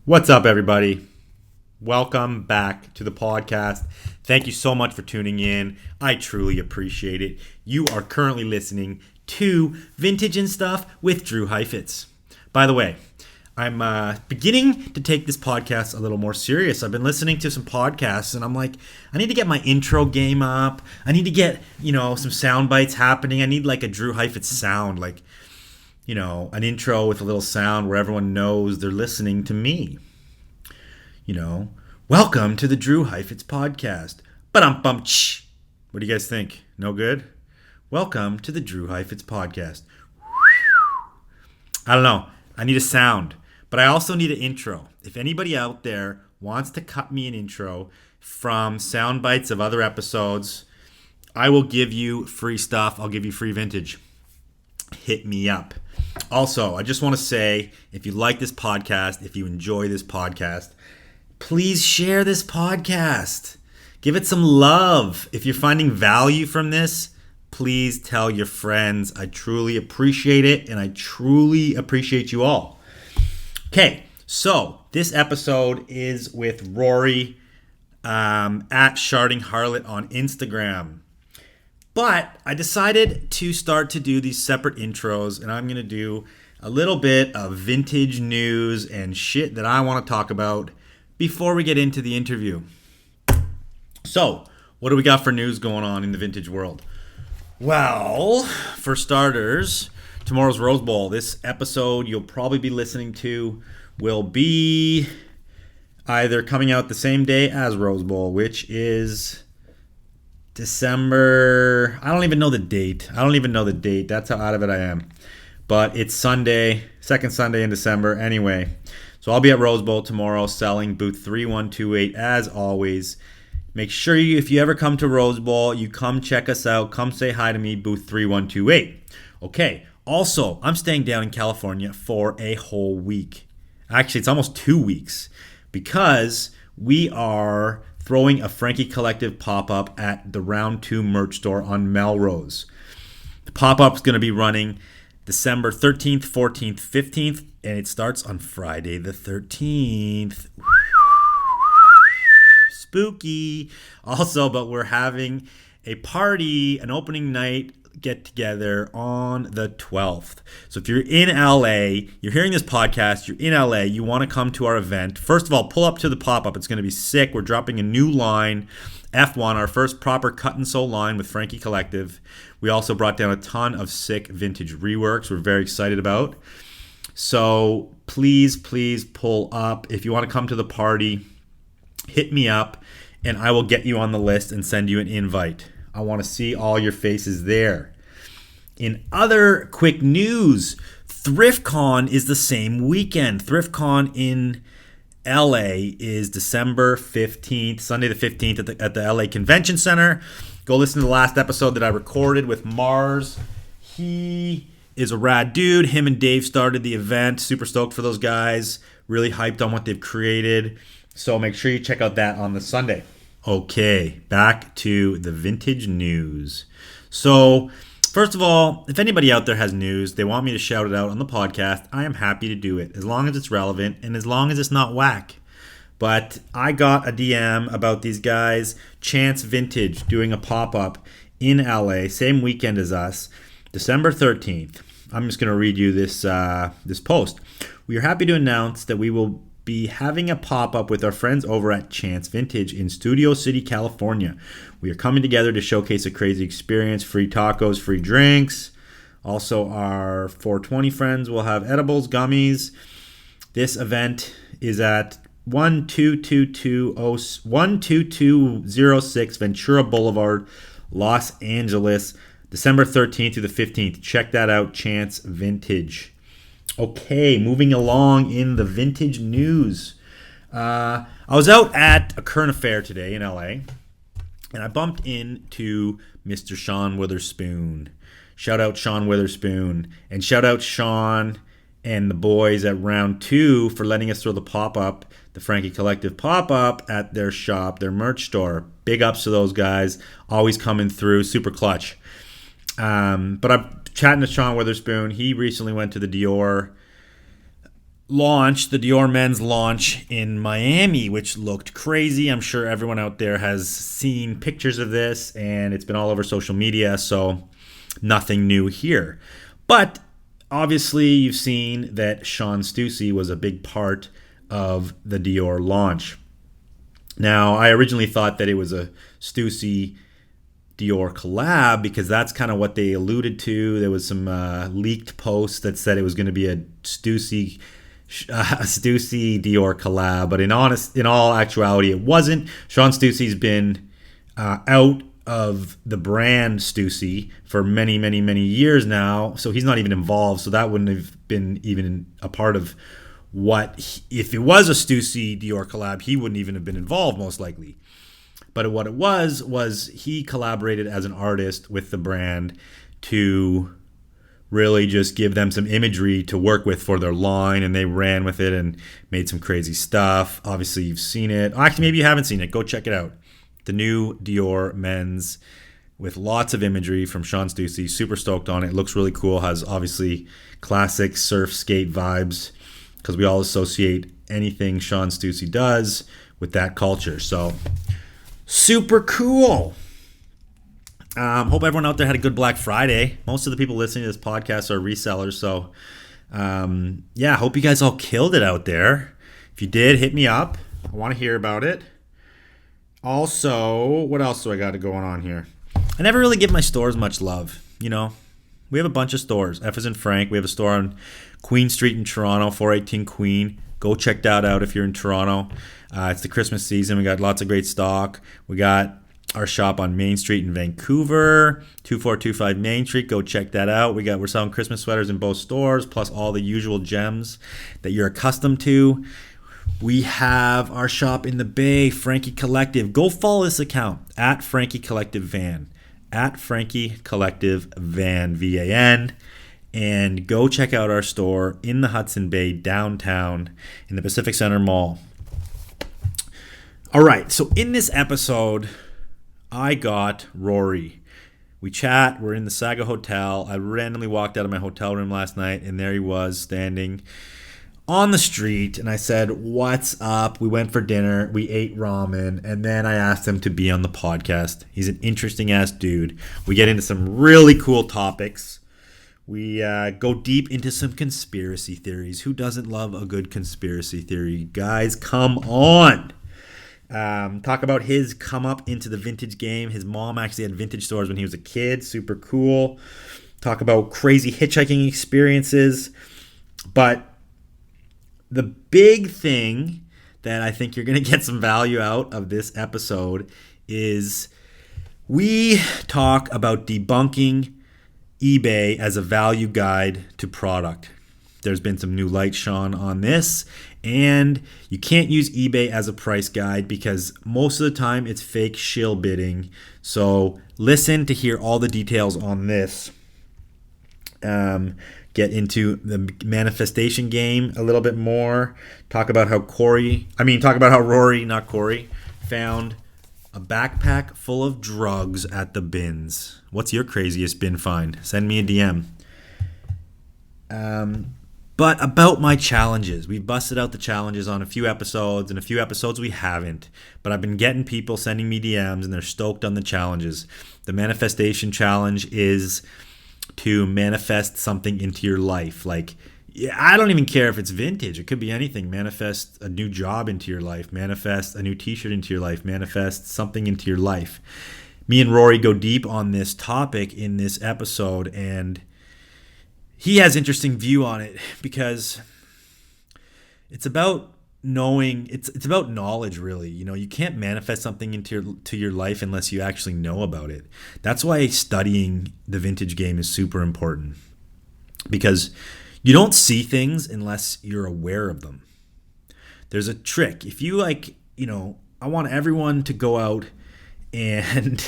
What's up, everybody? Welcome back to the podcast. Thank you so much for tuning in. I truly appreciate it. You are currently listening to Vintage and Stuff with Drew Heifetz. By the way, I'm beginning to take this podcast a little more serious. I've been listening to some podcasts and I'm like, I need to get my intro game up. I need to get, some sound bites happening. I need like a Drew Heifetz sound, like, an intro with a little sound where everyone knows they're listening to me. Welcome to the Drew Heifetz podcast. Ba-dum-bum. What do you guys think? No good? Welcome to the Drew Heifetz podcast. I don't know. I need a sound, but I also need an intro. If anybody out there wants to cut me an intro from sound bites of other episodes, I will give you free stuff. I'll give you free vintage. Hit me up. Also, I just want to say, if you like this podcast, if you enjoy this podcast, please share this podcast. Give it some love. If you're finding value from this, please tell your friends. I truly appreciate it, and I truly appreciate you all. Okay, so this episode is with Rory at Sharding Harlot on Instagram. But I decided to start to do these separate intros, and I'm going to do a little bit of vintage news and shit that I want to talk about before we get into the interview. So, what do we got for news going on in the vintage world? Well, for starters, tomorrow's Rose Bowl. This episode you'll probably be listening to will be either coming out the same day as Rose Bowl, which is December. I don't even know the date. That's how out of it I am. But it's Sunday, second Sunday in December. Anyway, so I'll be at Rose Bowl tomorrow selling booth 3128 as always. Make sure if you ever come to Rose Bowl, you come check us out. Come say hi to me, booth 3128. Okay, also, I'm staying down in California for a whole week. Actually, it's almost 2 weeks because we are throwing a Frankie Collective pop-up at the Round 2 merch store on Melrose. The pop-up is going to be running December 13th, 14th, 15th, and it starts on Friday the 13th. Spooky. Also, but we're having a party, an opening night get together on the 12th. So if you're in LA, you're hearing this podcast, you're in LA, you want to come to our event, first of all, pull up to the pop-up. It's going to be sick. We're dropping a new line, F1, our first proper cut and sew line with Frankie Collective. We also brought down a ton of sick vintage reworks we're very excited about. So please pull up. If you want to come to the party, hit me up and I will get you on the list and send you an invite. I want to see all your faces there. In other quick news, ThriftCon is the same weekend. ThriftCon in LA is December 15th, Sunday the 15th at the LA Convention Center. Go listen to the last episode that I recorded with Mars. He is a rad dude. Him and Dave started the event. Super stoked for those guys. Really hyped on what they've created. So make sure you check out that on the Sunday. Okay, back to the vintage news. So, first of all, if anybody out there has news, they want me to shout it out on the podcast, I am happy to do it, as long as it's relevant and as long as it's not whack. But I got a DM about these guys, Chance Vintage, doing a pop-up in LA, same weekend as us, December 13th. I'm just going to read you this post. We are happy to announce that we will be having a pop-up with our friends over at Chance Vintage in Studio City, California. We are coming together to showcase a crazy experience, free tacos, free drinks. Also, our 420 friends will have edibles, gummies. This event is at 12206 Ventura Boulevard, Los Angeles, December 13th through the 15th. Check that out, Chance Vintage. Okay, moving along in the vintage news. I was out at a current affair today in LA, and I bumped into Mr. Sean Witherspoon. Shout out Sean Witherspoon, and shout out Sean and the boys at Round 2 for letting us throw the pop-up, the Frankie Collective pop-up at their shop, their merch store. Big ups to those guys, always coming through, super clutch. But I'm chatting to Sean Witherspoon. He recently went to the Dior launch, the Dior men's launch in Miami, which looked crazy. I'm sure everyone out there has seen pictures of this, and it's been all over social media, so nothing new here. But obviously, you've seen that Sean Stussy was a big part of the Dior launch. Now, I originally thought that it was a Stussy Dior collab because that's kind of what they alluded to. There was some leaked posts that said it was going to be a Stussy Dior collab, but in all actuality, it wasn't. Sean Stussy's been out of the brand Stussy for many, many, many years now, so he's not even involved. So that wouldn't have been even a part of if it was a Stussy Dior collab, he wouldn't even have been involved most likely. But what it was he collaborated as an artist with the brand to really just give them some imagery to work with for their line, and they ran with it and made some crazy stuff. Obviously, you've seen it. Actually, maybe you haven't seen it. Go check it out. The new Dior men's with lots of imagery from Sean Stussy. Super stoked on it. It looks really cool. Has obviously classic surf skate vibes because we all associate anything Sean Stussy does with that culture. So super cool. Hope everyone out there had a good Black Friday. Most of the people listening to this podcast are resellers. So, hope you guys all killed it out there. If you did, hit me up. I want to hear about it. Also, what else do I got going on here? I never really give my stores much love. You know, we have a bunch of stores. F as in Frank. We have a store on Queen Street in Toronto, 418 Queen. Go check that out if you're in Toronto. It's the Christmas season. We got lots of great stock. We got our shop on Main Street in Vancouver, 2425 Main Street. Go check that out. We're selling Christmas sweaters in both stores, plus all the usual gems that you're accustomed to. We have our shop in the Bay, Frankie Collective. Go follow this account at Frankie Collective Van, at Frankie Collective Van, VAN. And go check out our store in the Hudson Bay downtown in the Pacific Center Mall. All right, so in this episode, I got Rory. We chat. We're in the Saga Hotel. I randomly walked out of my hotel room last night, and there he was standing on the street. And I said, "What's up?" We went for dinner. We ate ramen. And then I asked him to be on the podcast. He's an interesting-ass dude. We get into some really cool topics. We go deep into some conspiracy theories. Who doesn't love a good conspiracy theory? Guys, come on. Talk about his come up into the vintage game. His mom actually had vintage stores when he was a kid. Super cool. Talk about crazy hitchhiking experiences. But the big thing that I think you're going to get some value out of this episode is we talk about debunking eBay as a value guide to product. There's been some new light shone on this, and you can't use eBay as a price guide because most of the time it's fake shill bidding. So listen to hear all the details on this. Get into the manifestation game a little bit more. Talk about how Rory, not Corey, found a backpack full of drugs at the bins. What's your craziest bin find? Send me a DM. But about my challenges. We've busted out the challenges on a few episodes, and a few episodes we haven't. But I've been getting people sending me DMs, and they're stoked on the challenges. The manifestation challenge is to manifest something into your life. Like, I don't even care if it's vintage. It could be anything. Manifest a new job into your life. Manifest a new T-shirt into your life. Manifest something into your life. Me and Rory go deep on this topic in this episode, and he has interesting view on it because it's about knowing. It's about knowledge, really. You know, you can't manifest something into your life unless you actually know about it. That's why studying the vintage game is super important, because you don't see things unless you're aware of them. There's a trick. If you I want everyone to go out and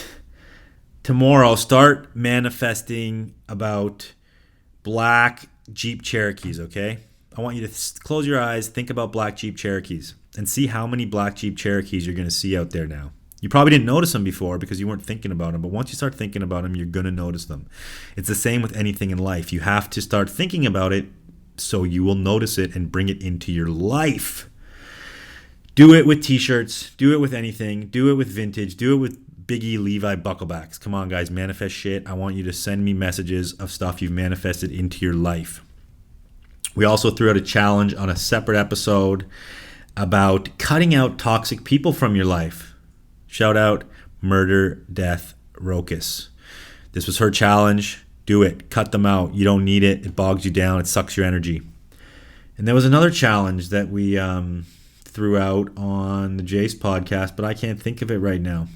tomorrow start manifesting about black Jeep Cherokees, okay? I want you to close your eyes, think about black Jeep Cherokees, and see how many black Jeep Cherokees you're going to see out there now. You probably didn't notice them before because you weren't thinking about them, but once you start thinking about them, you're going to notice them. It's the same with anything in life. You have to start thinking about it so you will notice it and bring it into your life. Do it with t-shirts. Do it with anything. Do it with vintage. Do it with Biggie Levi bucklebacks. Come on, guys. Manifest shit. I want you to send me messages of stuff you've manifested into your life. We also threw out a challenge on a separate episode about cutting out toxic people from your life. Shout out Murder Death Rokus. This was her challenge. Do it. Cut them out. You don't need it. It bogs you down. It sucks your energy. And there was another challenge that we threw out on the Jace podcast, but I can't think of it right now.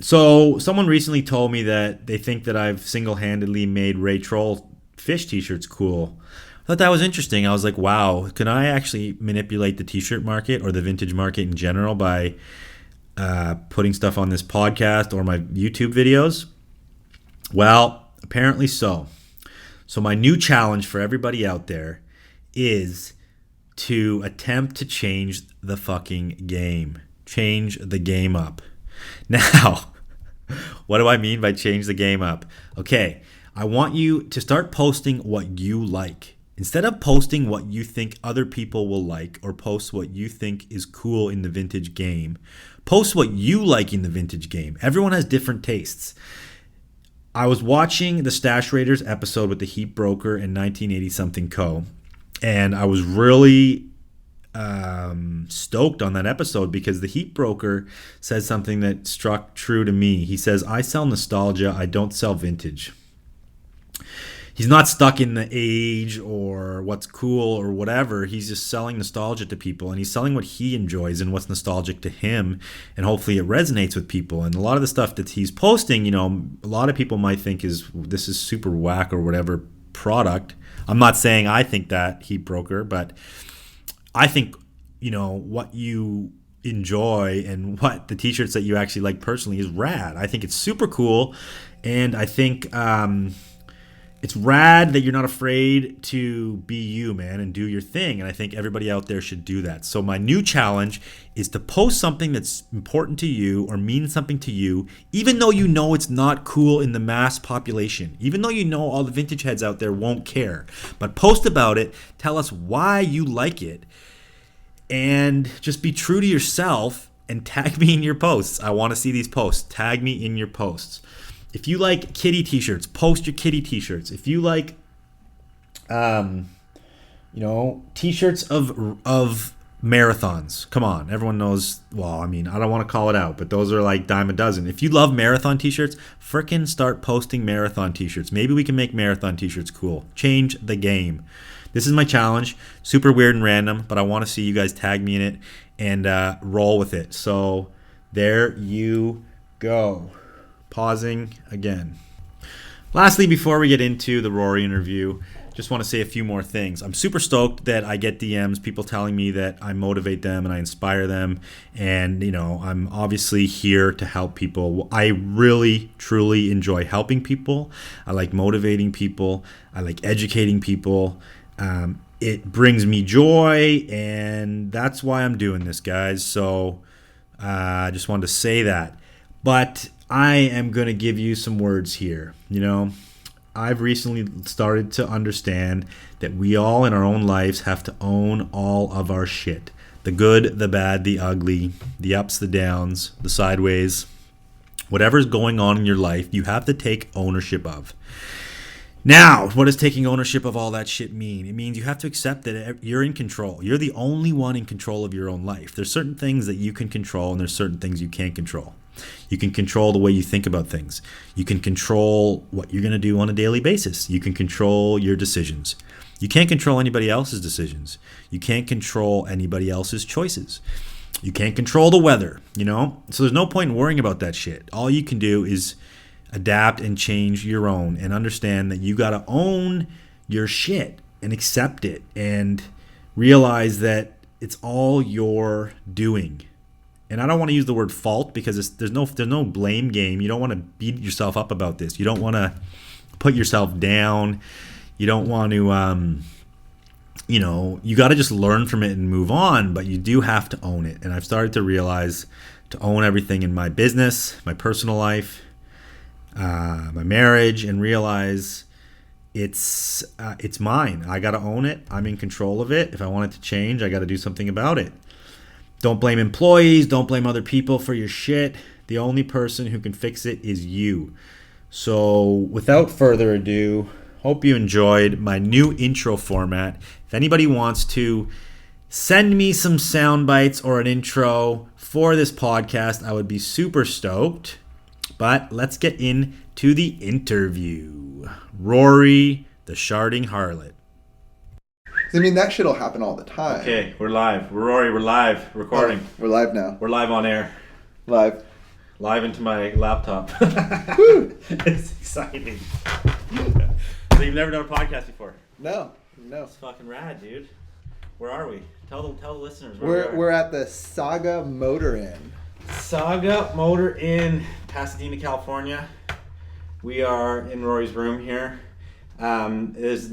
So someone recently told me that they think that I've single-handedly made Ray Troll fish t-shirts cool. I thought that was interesting. I was like, wow, can I actually manipulate the t-shirt market or the vintage market in general by putting stuff on this podcast or my YouTube videos? Well, apparently so. So my new challenge for everybody out there is to attempt to change the fucking game. Change the game up. Now, what do I mean by change the game up? Okay, I want you to start posting what you like. Instead of posting what you think other people will like or post what you think is cool in the vintage game, post what you like in the vintage game. Everyone has different tastes. I was watching the Stash Raiders episode with the Heat Broker and 1980 something Co. And I was really stoked on that episode because the Heat Broker says something that struck true to me. He says, I sell nostalgia, I don't sell vintage. He's not stuck in the age or what's cool or whatever. He's just selling nostalgia to people, and he's selling what he enjoys and what's nostalgic to him, and hopefully it resonates with people. And a lot of the stuff that he's posting, you know, a lot of people might think this is super whack or whatever product. I'm not saying I think that, Heat Broker, but I think, you know, what you enjoy and what the t-shirts that you actually like personally is rad. I think it's super cool, and I think it's rad that you're not afraid to be you, man, and do your thing. And I think everybody out there should do that. So my new challenge is to post something that's important to you or means something to you, even though you know it's not cool in the mass population, even though you know all the vintage heads out there won't care. But post about it, tell us why you like it, and just be true to yourself and tag me in your posts. I want to see these posts. Tag me in your posts. If you like kitty t-shirts, post your kitty t-shirts. If you like, t-shirts of marathons, come on, everyone knows. Well, I mean, I don't want to call it out, but those are like dime a dozen. If you love marathon t-shirts, frickin' start posting marathon t-shirts. Maybe we can make marathon t-shirts cool. Change the game. This is my challenge. Super weird and random, but I want to see you guys tag me in it and roll with it. So there you go. Pausing again. Lastly, before we get into the Rory interview, just want to say a few more things. I'm super stoked that I get DMs, people telling me that I motivate them and I inspire them. And, you know, I'm obviously here to help people. I really, truly enjoy helping people. I like motivating people. I like educating people. It brings me joy, and that's why I'm doing this, guys. So I just wanted to say that. But I am going to give you some words here. You know, I've recently started to understand that we all in our own lives have to own all of our shit. The good, the bad, the ugly, the ups, the downs, the sideways. Whatever's going on in your life, you have to take ownership of. Now, what does taking ownership of all that shit mean? It means you have to accept that you're in control. You're the only one in control of your own life. There's certain things that you can control, and there's certain things you can't control. You can control the way you think about things. You can control what you're going to do on a daily basis. You can control your decisions. You can't control anybody else's decisions. You can't control anybody else's choices. You can't control the weather, you know? So there's no point in worrying about that shit. All you can do is adapt and change your own and understand that you got to own your shit and accept it and realize that it's all your doing. And I don't want to use the word fault because there's no blame game. You don't want to beat yourself up about this. You don't want to put yourself down. You don't want to, you got to just learn from it and move on, but you do have to own it. And I've started to realize to own everything in my business, my personal life, my marriage, and realize it's mine. I got to own it. I'm in control of it. If I want it to change, I got to do something about it. Don't blame employees. Don't blame other people for your shit. The only person who can fix it is you. So without further ado, hope you enjoyed my new intro format. If anybody wants to send me some sound bites or an intro for this podcast, I would be super stoked. But let's get into the interview. Rory, the sharding harlot. I mean, that shit'll happen all the time. Okay, we're live. Rory, we're live. Recording. Oh, we're live now. We're live on air. Live. Live into my laptop. Woo! It's exciting. So you've never done a podcast before? No. It's fucking rad, dude. Where are we? Tell the listeners where we're at the Saga Motor Inn. Saga Motor Inn, Pasadena, California. We are in Rory's room here. There's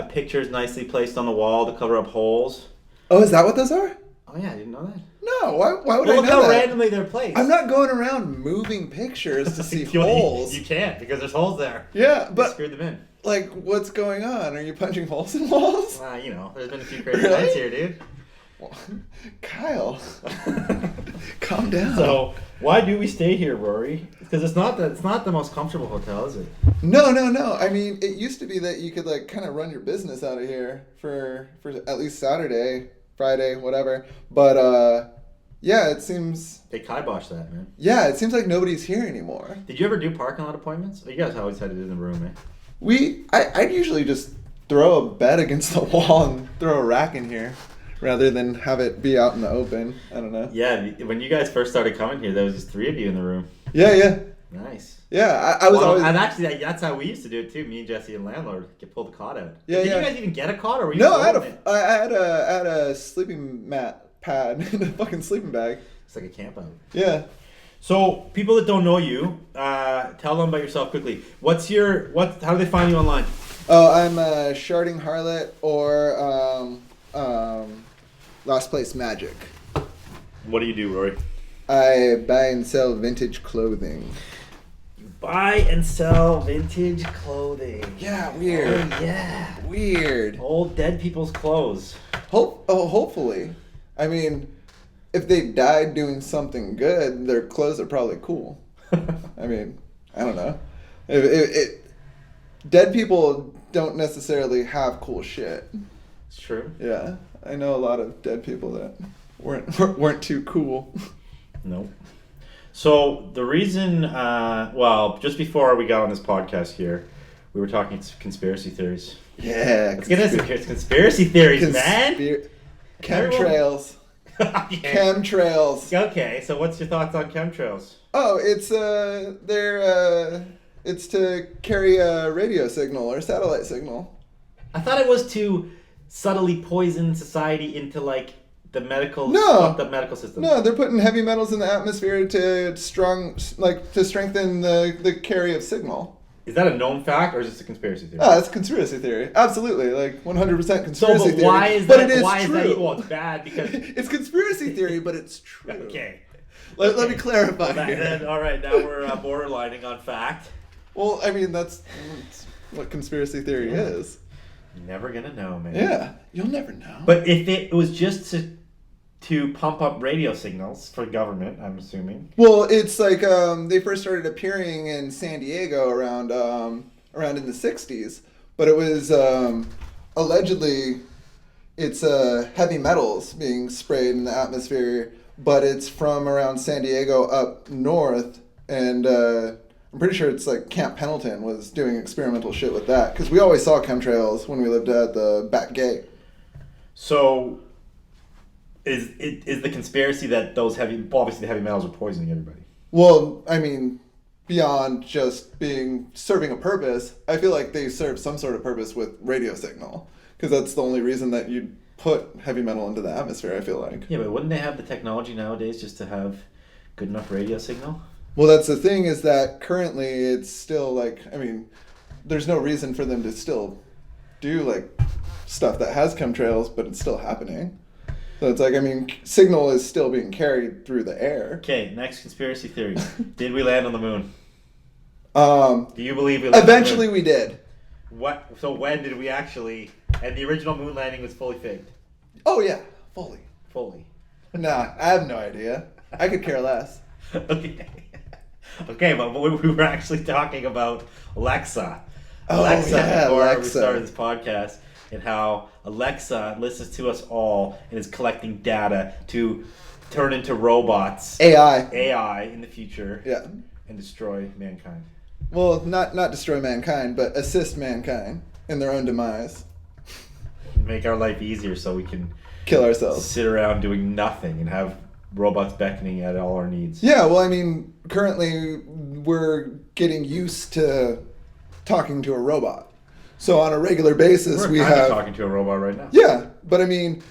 pictures nicely placed on the wall to cover up holes. Oh, is that what those are? Oh yeah, I didn't know that. No, why would I know look how that? randomly they're placed. I'm not going around moving pictures to see holes. You can't because there's holes there. Yeah, but they screwed them in. Like, what's going on? Are you punching holes in walls? There's been a few crazy nights here, dude. Well, Kyle, calm down. So why do we stay here, Rory? Because it's not the most comfortable hotel, is it? No. I mean, it used to be that you could like kind of run your business out of here for at least Saturday, Friday, whatever. But yeah, it seems they kiboshed that, man. Yeah, it seems like nobody's here anymore. Did you ever do parking lot appointments? You guys always had it in the room, eh? I'd usually just throw a bed against the wall and throw a rack in here, rather than have it be out in the open. I don't know. Yeah, when you guys first started coming here, there was just 3 of you in the room. Yeah. Nice. Yeah, I was always... And actually, that's how we used to do it too. Me and Jesse and landlord could pull the cot out. Yeah, Did you guys even get a cot, or were you? No, I had a sleeping mat pad in a fucking sleeping bag. It's like a camp out. Yeah. So people that don't know you, tell them about yourself quickly. How do they find you online? Oh, I'm a sharding harlot or Last Place Magic. What do you do, Rory? I buy and sell vintage clothing. You buy and sell vintage clothing. Yeah, weird. Oh, yeah. Weird. Old dead people's clothes. Hopefully. I mean, if they died doing something good, their clothes are probably cool. I mean, I don't know. Dead people don't necessarily have cool shit. It's true. Yeah, I know a lot of dead people that weren't too cool. Nope. So the reason, just before we got on this podcast here, we were talking conspiracy theories. Yeah. Let's get into conspiracy theories, man. Chemtrails. Yeah. Chemtrails. Okay, so what's your thoughts on chemtrails? Oh, it's to carry a radio signal or satellite signal. I thought it was to subtly poison society into like the medical medical system. No, they're putting heavy metals in the atmosphere to strengthen the carry of signal. Is that a known fact or is this a conspiracy theory? It's a conspiracy theory. Absolutely, like 100% conspiracy theory. Why is but that? It is why true. Is that? Well, it's bad because it's conspiracy theory, but it's true. Okay. Let me clarify. Then, all right, now we're borderlining on fact. Well, I mean that's what conspiracy theory is. You're never gonna know, man. Yeah, you'll never know. But if it was just to pump up radio signals for government, I'm assuming. Well, it's like they first started appearing in San Diego around in the 60s, but it was allegedly it's heavy metals being sprayed in the atmosphere, but it's from around San Diego up north, and I'm pretty sure it's like Camp Pendleton was doing experimental shit with that, because we always saw chemtrails when we lived at the back gate. So is the conspiracy that those obviously the heavy metals are poisoning everybody? Well, I mean, beyond just serving a purpose, I feel like they serve some sort of purpose with radio signal, because that's the only reason that you'd put heavy metal into the atmosphere, I feel like. Yeah, but wouldn't they have the technology nowadays just to have good enough radio signal? Well, that's the thing, is that currently it's still like, I mean, there's no reason for them to still do like stuff that has chemtrails, but it's still happening. So it's like, I mean, signal is still being carried through the air. Okay, next conspiracy theory. Did we land on the moon? Do you believe we landed eventually on the moon? we did. What? So when did we actually? And the original moon landing was fully faked. Oh yeah, fully. Fully. Nah, I have no idea. I could care less. Okay. Okay, but we were actually talking about Alexa. Oh, yeah, before Alexa. we started this podcast, and how Alexa listens to us all and is collecting data to turn into robots, AI in the future, Yeah. and destroy mankind. Well, not destroy mankind, but assist mankind in their own demise. Make our life easier so we can Kill ourselves. sit around doing nothing and have robots beckoning at all our needs. Yeah, well, I mean, currently we're getting used to talking to a robot. So on a regular basis, we We're kind have of talking to a robot right now. Yeah, but I mean,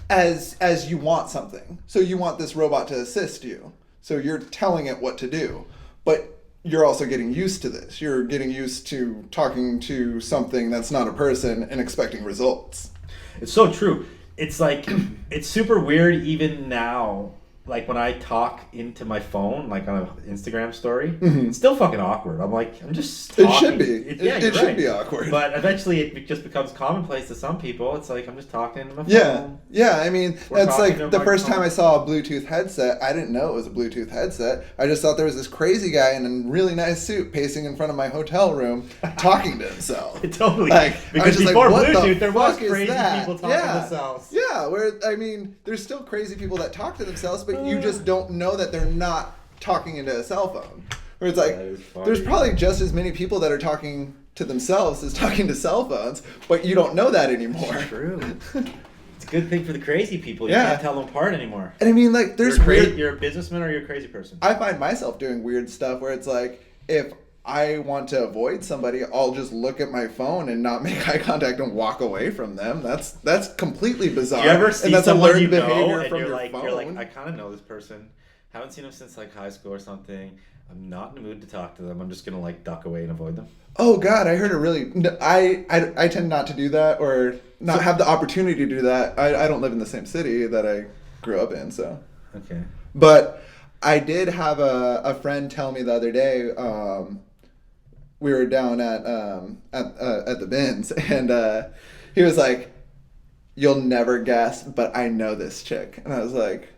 as you want something. So you want this robot to assist you. So you're telling it what to do. But you're also getting used to this. You're getting used to talking to something that's not a person and expecting results. It's so true. It's like, it's super weird even now. Like when I talk into my phone, like on an Instagram story, it's still fucking awkward. I'm like, I'm just talking. It should be. It should right. be awkward. But eventually it just becomes commonplace to some people. It's like, I'm just talking into my phone. Yeah. I mean, that's like talking to the a first time microphone. I saw a Bluetooth headset, I didn't know it was a Bluetooth headset. I just thought there was this crazy guy in a really nice suit pacing in front of my hotel room talking to himself. Totally. Like, I because was just before like, what Bluetooth, the there was fuck is crazy that? people talking to themselves. Yeah, where, I mean, there's still crazy people that talk to themselves, but you just don't know that they're not talking into a cell phone. Where it's like, That is funny. there's probably just as many people that are talking to themselves as talking to cell phones, but you don't know that anymore. True. It's a good thing for the crazy people. You Yeah. can't tell them apart anymore. And I mean, like, there's weird... You're a businessman or you're a crazy person. I find myself doing weird stuff where it's like, if I want to avoid somebody, I'll just look at my phone and not make eye contact and walk away from them. That's completely bizarre. Do you ever see and that's someone a you learned know behavior and from you're your like, phone. I kind of know this person. Haven't seen them since like high school or something. I'm not in the mood to talk to them. I'm just gonna like duck away and avoid them. Oh God, I heard a really. I tend not to do that or not have the opportunity to do that. I don't live in the same city that I grew up in, so. Okay. But I did have a friend tell me the other day. We were down at the bins, and he was like, "You'll never guess, but I know this chick," and I was like,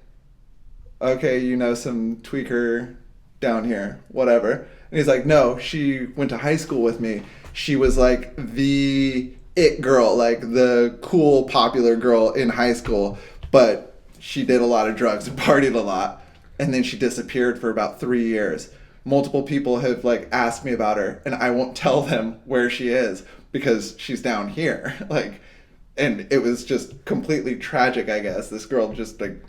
"Okay, you know some tweaker down here, whatever." And he's like, "No, she went to high school with me. She was like the it girl, like the cool, popular girl in high school, but she did a lot of drugs and partied a lot, and then she disappeared for about 3 years. Multiple people have like asked me about her, and I won't tell them where she is because she's down here." Like, and it was just completely tragic, I guess. This girl just like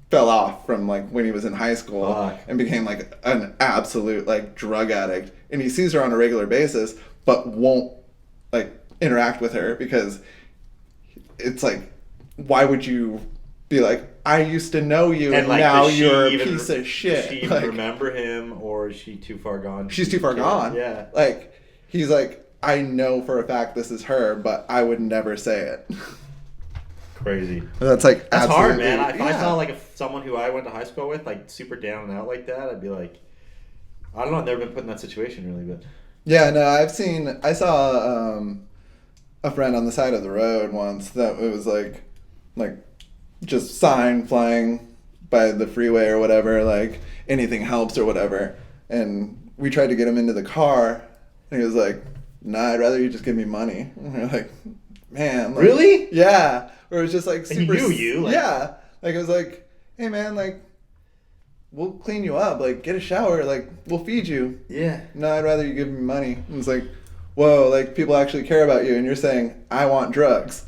fell off from like when he was in high school and became like an absolute like drug addict. And he sees her on a regular basis, but won't like interact with her because it's like, why would you be like, I used to know you and like, now does she you're a even- piece of shit. Does she even Like, remember him, or is she too far gone? she's too far gone. Yeah. Like, he's like, I know for a fact this is her, but I would never say it. Crazy. That's like That's hard, absolutely- man. If I yeah. saw like someone who I went to high school with, like super down and out like that, I'd be like, I don't know. I've never been put in that situation really, but Yeah, no, I saw a friend on the side of the road once that it was like just sign flying by the freeway or whatever, like anything helps or whatever. And we tried to get him into the car, and he was like, "Nah, I'd rather you just give me money." And we were like, "Man, like, Really? Yeah." Or it was just like And he super. knew you, like- yeah, like it was like, "Hey, man, like, we'll clean you up, like get a shower, like we'll feed you." yeah. "No, I'd rather you give me money." And it's like, whoa, like people actually care about you, and you're saying, I want drugs.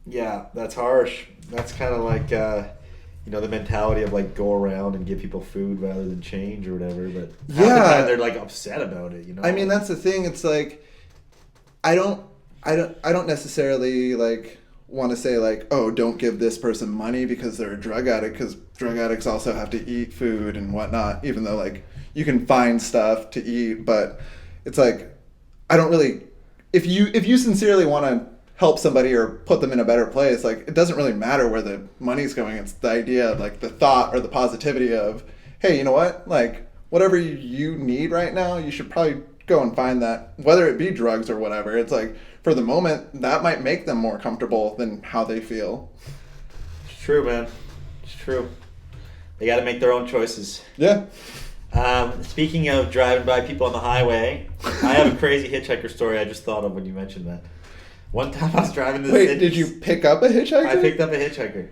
Yeah, that's harsh. That's kind of like, the mentality of like go around and give people food rather than change or whatever. But half the Yeah. time they're like upset about it. I mean, that's the thing. It's like, I don't necessarily like want to say like, oh, don't give this person money because they're a drug addict, because drug addicts also have to eat food and whatnot, even though like you can find stuff to eat. But it's like, I don't really, if you sincerely want to help somebody or put them in a better place, like it doesn't really matter where the money's going. It's the idea of like the thought or the positivity of, hey, you know what, like whatever you need right now, you should probably go and find that, whether it be drugs or whatever. It's like, for the moment, that might make them more comfortable than how they feel. It's true, man. It's true. They got to make their own choices. Yeah. Speaking of driving by people on the highway, I have a crazy hitchhiker story I just thought of when you mentioned that. One time I was driving to the Wait, city. did you pick up a hitchhiker? I picked up a hitchhiker.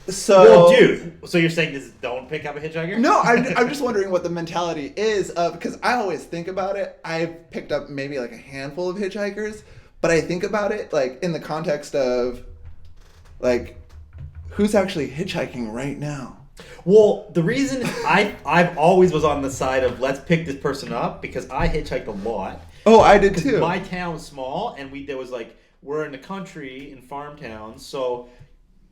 So, well, dude, so you're saying this don't pick up a hitchhiker? No, I'm just wondering what the mentality is of, because I always think about it. I've picked up maybe like a handful of hitchhikers, but I think about it like in the context of like, who's actually hitchhiking right now? Well, the reason I've always was on the side of let's pick this person up because I hitchhiked a lot. Oh, I did too. My town was small, and we're in the country in farm towns, so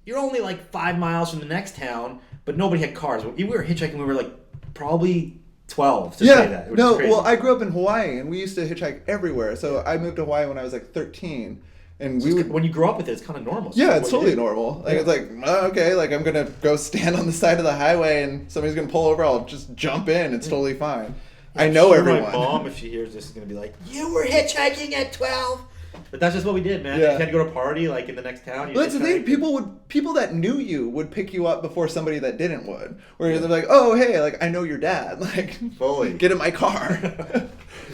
you're only like 5 miles from the next town, but nobody had cars. We were hitchhiking. We were like probably 12 to say that. No, well, I grew up in Hawaii, and we used to hitchhike everywhere. So I moved to Hawaii when I was like 13. And when you grow up with it, it's kind of normal. So yeah, it's totally normal. Like, it's like, okay, like I'm going to go stand on the side of the highway and somebody's going to pull over. I'll just jump in. It's totally fine. I know everyone. My mom, if she hears this, is going to be like, you were hitchhiking at 12. But that's just what we did, man. Yeah. You had to go to a party, like in the next town. Well, that's the thing. People that knew you would pick you up before somebody that didn't would. Where they're like, oh, hey, like I know your dad. Like, fully get in my car.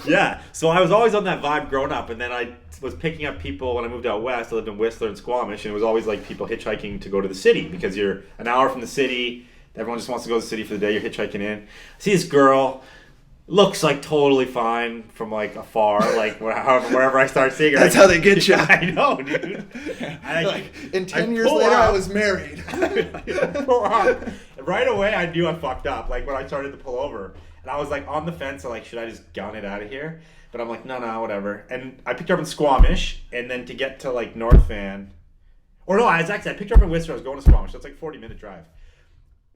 Yeah. So I was always on that vibe growing up, and then I was picking up people when I moved out west. I lived in Whistler and Squamish, and it was always like people hitchhiking to go to the city because you're an hour from the city. Everyone just wants to go to the city for the day. You're hitchhiking in. I see this girl. Looks like totally fine from like afar, like wherever I start seeing her. That's how they get you. I know, dude. In 10 years later, I was married. Right away, I knew I fucked up. Like when I started to pull over, and I was like on the fence, of like, should I just gun it out of here? But I'm like, no, whatever. And I picked her up in Squamish, and then to get to like North Van, I picked her up in Whistler. I was going to Squamish. So it's like 40-minute drive.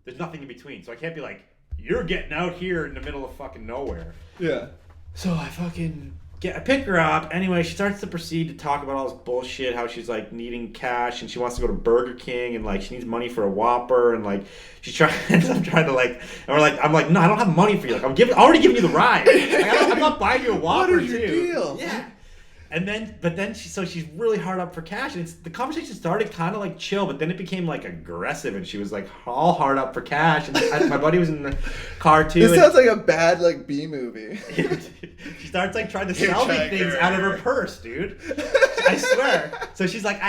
There's nothing in between, so I can't be like, you're getting out here in the middle of fucking nowhere. Yeah. So I pick her up. Anyway, she starts to proceed to talk about all this bullshit, how she's like needing cash and she wants to go to Burger King and like she needs money for a Whopper and like I'm trying to like, and I'm like, no, I don't have money for you. Like I'm already giving you the ride. Like, I'm not buying you a Whopper. What is your deal? Yeah. She's really hard up for cash, and the conversation started kind of like chill, but then it became like aggressive, and she was like all hard up for cash, and my buddy was in the car too. This sounds like a bad like B movie. She starts like trying to sell me things out of her purse, dude. I swear. So she's like,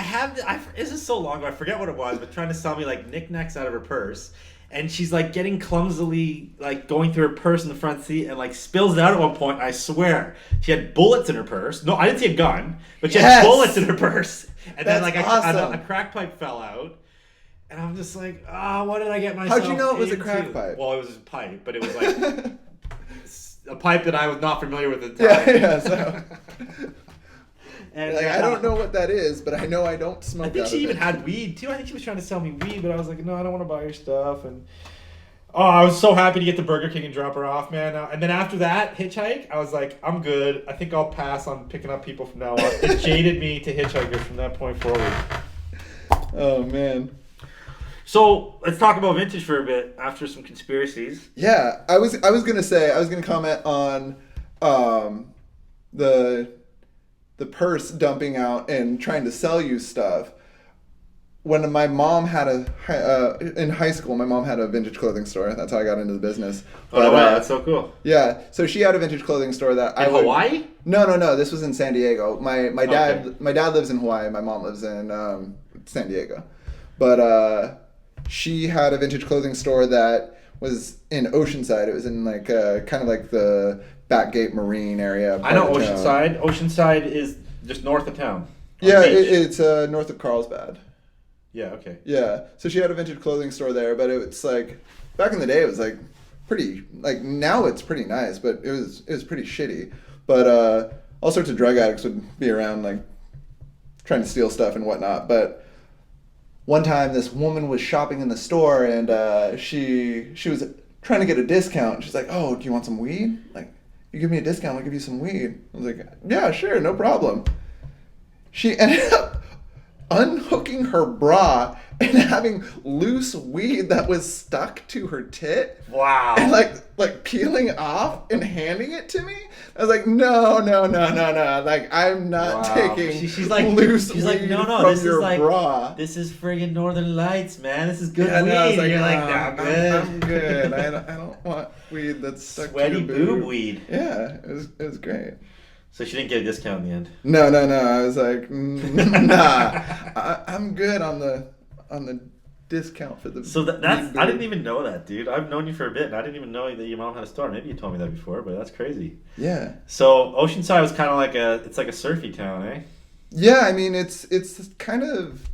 this is so long ago, I forget what it was, but trying to sell me like knickknacks out of her purse. And she's like getting clumsily like going through her purse in the front seat and like spills it out at one point. I swear she had bullets in her purse. No, I didn't see a gun, but she had bullets in her purse. And then like a crack pipe fell out. And I'm just like, what did I get myself How'd you know it was into? a crack pipe? Well, it was a pipe, but it was like a pipe that I was not familiar with at the time. Yeah. So. And like, I don't know what that is, but I know I don't smoke. I think she even had weed too. I think she was trying to sell me weed, but I was like, no, I don't want to buy your stuff. And I was so happy to get to Burger King and drop her off, man. And then after that hitchhike, I was like, I'm good. I think I'll pass on picking up people from now on. It jaded me to hitchhikers from that point forward. Oh man. So let's talk about vintage for a bit after some conspiracies. Yeah, I was gonna comment on the purse dumping out and trying to sell you stuff. When my mom had in high school, my mom had a vintage clothing store. That's how I got into the business. But, wow, that's so cool. Yeah, so she had a vintage clothing store that in Hawaii? No. This was in San Diego. My dad lives in Hawaii. My mom lives in San Diego. But she had a vintage clothing store that was in Oceanside. It was in like kind of like the Backgate Marine area. I know Oceanside. Oceanside is just north of town. Yeah, it's north of Carlsbad. Yeah, okay. Yeah, so she had a vintage clothing store there, but it's like, back in the day it was like pretty, like now it's pretty nice, but it was pretty shitty. But all sorts of drug addicts would be around like trying to steal stuff and whatnot. But one time this woman was shopping in the store and she was trying to get a discount. She's like, oh, do you want some weed? Like, you give me a discount, I'll give you some weed. I was like, yeah, sure, no problem. She ended up unhooking her bra and having loose weed that was stuck to her tit. Wow. And like peeling off and handing it to me. I was like, no. Like, I'm not taking she's like, loose she's weed like, no, from this your is like, bra. this is friggin' Northern Lights, man. This is good weed. I was like, and you're like, no, nah, good. I'm good. I don't want weed that's stuck Sweaty to your boob weed. Yeah, it was great. So she didn't get a discount in the end. No. I was like, nah. I'm good on the discount for the. So that's I didn't even know that, dude. I've known you for a bit, and I didn't even know that your mom had a store. Maybe you told me that before, but that's crazy. Yeah. So Oceanside was kind of like it's like a surfy town, eh? Yeah, I mean it's kind of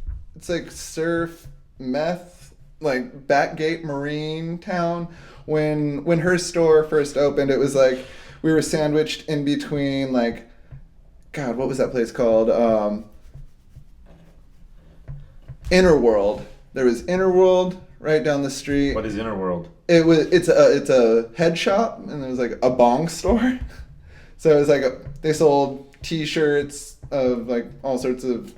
like surf, meth, like Backgate Marine town. When her store first opened, it was like we were sandwiched in between, like, God, what was that place called? Inner World. There was Inner World right down the street. What is Inner World? It's a head shop, and there was like a bong store. So it was like they sold T-shirts of like all sorts of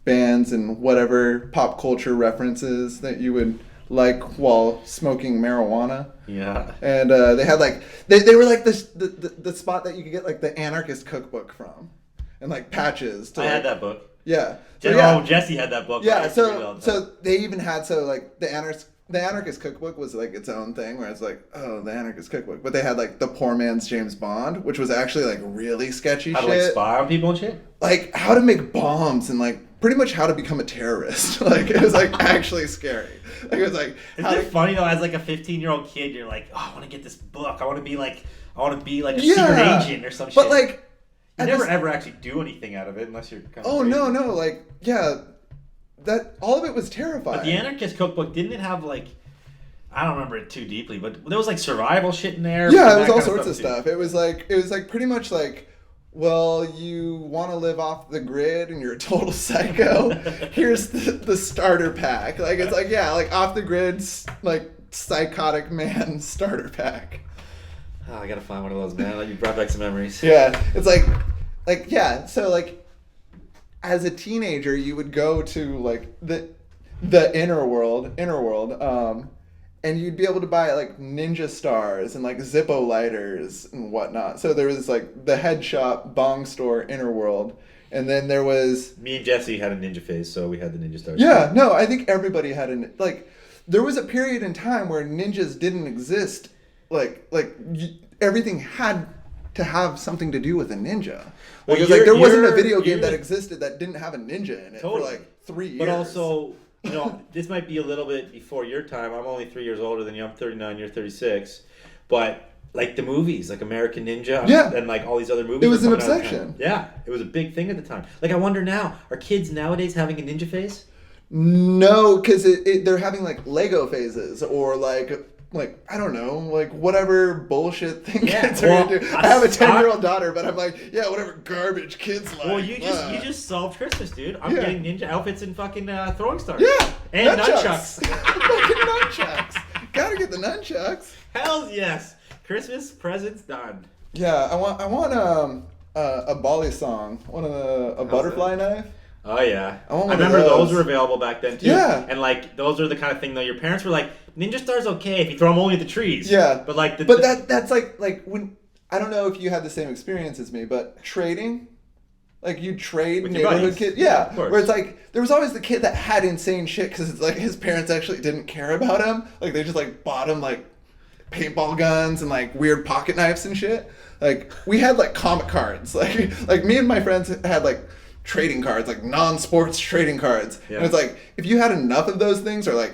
bands and whatever pop culture references that you would like while smoking marijuana. Yeah. And they had like they were like the spot that you could get like the Anarchist cookbook from, and like patches. I had that book. Yeah. Oh, Jesse had that book. Yeah. So they even had like the Anarchist cookbook was like its own thing, where it's like, oh, the Anarchist cookbook, but they had like the poor man's James Bond, which was actually like really sketchy how shit. How to like spy on people and shit. Like how to make bombs and like pretty much how to become a terrorist. Like it was like actually scary. Like it was like. Isn't it funny though? As like a 15-year-old kid, you're like, oh, I want to get this book. I want to be like a secret agent or some shit. But like, you never ever actually do anything out of it unless you're kind of. Oh crazy. no, like yeah, that all of it was terrifying. But the Anarchist cookbook, didn't it have like? I don't remember it too deeply, but there was like survival shit in there. Yeah, it was all sorts of stuff. It was like pretty much like, well, you want to live off the grid and you're a total psycho. Here's the starter pack. Like it's like, yeah, like off the grid, like psychotic man starter pack. Oh, I gotta find one of those, man. You brought back some memories. Yeah, it's like yeah. So like, as a teenager, you would go to like the inner world, and you'd be able to buy like Ninja Stars and like Zippo lighters and whatnot. So there was like the head shop, bong store, Inner World, and then there was. Me and Jesse had a ninja phase, so we had the Ninja Stars. Yeah, no, I think everybody had there was a period in time where ninjas didn't exist. Everything had to have something to do with a ninja. Like, there wasn't a video game that existed that didn't have a ninja in it for like 3 years. But also, you know, this might be a little bit before your time. I'm only 3 years older than you. I'm 39. You're 36. But like the movies, like American Ninja, and like all these other movies. It was an obsession. Yeah, it was a big thing at the time. Like I wonder now, are kids nowadays having a ninja phase? No, because they're having like Lego phases or like I don't know, like whatever bullshit thing kids are into. I have a 10-year-old daughter, but I'm like, yeah, whatever garbage kids like. Well, you just solved Christmas, dude. I'm getting ninja outfits and fucking throwing stars. Yeah, and nunchucks. Fucking nunchucks. Gotta get the nunchucks. Hell yes, Christmas presents done. Yeah, I want a Bali song. I want a butterfly knife. Oh yeah, I remember those were available back then too. Yeah, and like those are the kind of thing though. Your parents were like, Ninja Star's okay if you throw them only at the trees. Yeah, but like, that's like when I don't know if you had the same experience as me, but trading, like you trade with neighborhood kids. Yeah, where it's like there was always the kid that had insane shit because it's like his parents actually didn't care about him. Like they just like bought him like paintball guns and like weird pocket knives and shit. Like we had like comic cards. Like me and my friends had like trading cards, like non-sports trading cards. Yeah. And it's like if you had enough of those things, or like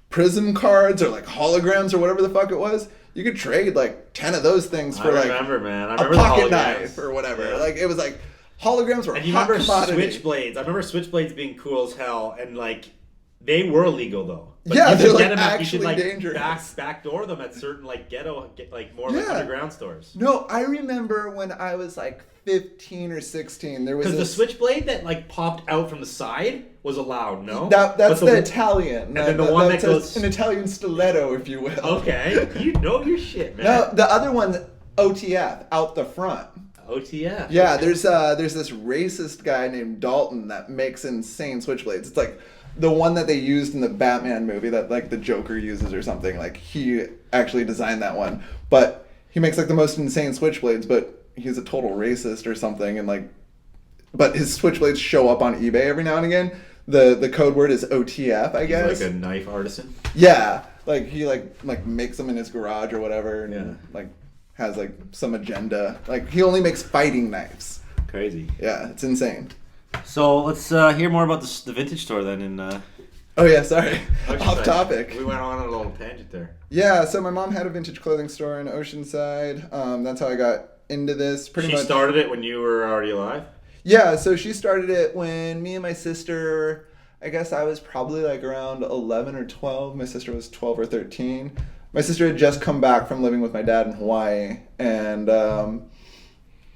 prism cards, or like holograms, or whatever the fuck it was, you could trade like 10 of those things for I remember a pocket knife or whatever. Yeah. Like it was like holograms were. And you remember switchblades? I remember switchblades being cool as hell, and like they were illegal though. But yeah, they're like actually dangerous. Backdoor them at certain like ghetto, like more like underground stores. No, I remember when I was like 15 or 16, there was because the switchblade that like popped out from the side was allowed. No, that's the Italian. And then the one that goes an Italian stiletto, if you will. Okay, you know your shit, man. No, the other one, OTF, out the front. OTF. Yeah, there's this racist guy named Dalton that makes insane switchblades. It's like the one that they used in the Batman movie that like the Joker uses or something. Like he actually designed that one, but he makes like the most insane switchblades. But he's a total racist or something, and like, but his switchblades show up on eBay every now and again. The code word is OTF, I guess. He's like a knife artisan. Yeah, like he like makes them in his garage or whatever, and like has like some agenda. Like he only makes fighting knives. Crazy. Yeah, it's insane. So let's hear more about the vintage store then. Oh yeah, sorry, off topic. We went on a little tangent there. Yeah, so my mom had a vintage clothing store in Oceanside. That's how I got into this. She started it when you were already alive? Yeah, so she started it when me and my sister, I guess I was probably like around 11 or 12. My sister was 12 or 13. My sister had just come back from living with my dad in Hawaii, and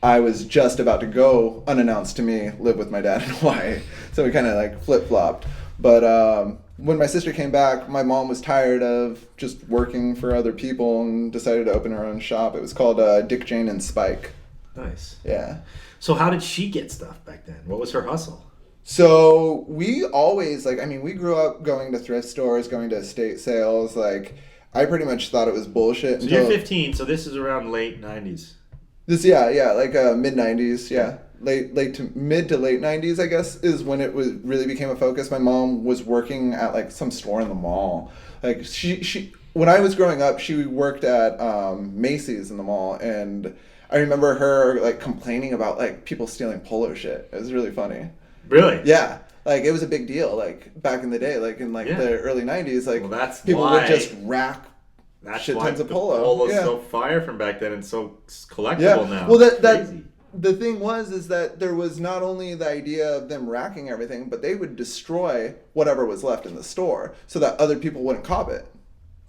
I was just about to go, unannounced to me, live with my dad in Hawaii. So we kind of like flip-flopped. But when my sister came back, my mom was tired of just working for other people and decided to open her own shop. It was called Dick, Jane, and Spike. Nice. Yeah. So how did she get stuff back then? What was her hustle? So we always, like, I mean, we grew up going to thrift stores, going to estate sales. Like, I pretty much thought it was bullshit. So you're 15, so this is around late 90s. Yeah, like mid-90s, yeah. Mid to late 90s, I guess, is when it was really became a focus. My mom was working at, like, some store in the mall. Like, she when I was growing up, she worked at Macy's in the mall, and I remember her like complaining about like people stealing polo shit. It was really funny. Really? Yeah. Like it was a big deal. Like back in the day, like in like the early 90s, like people would just rack shit tons of polo. Polo's so fire from back then and so collectible now. Well, the thing is that there was not only the idea of them racking everything, but they would destroy whatever was left in the store so that other people wouldn't cop it.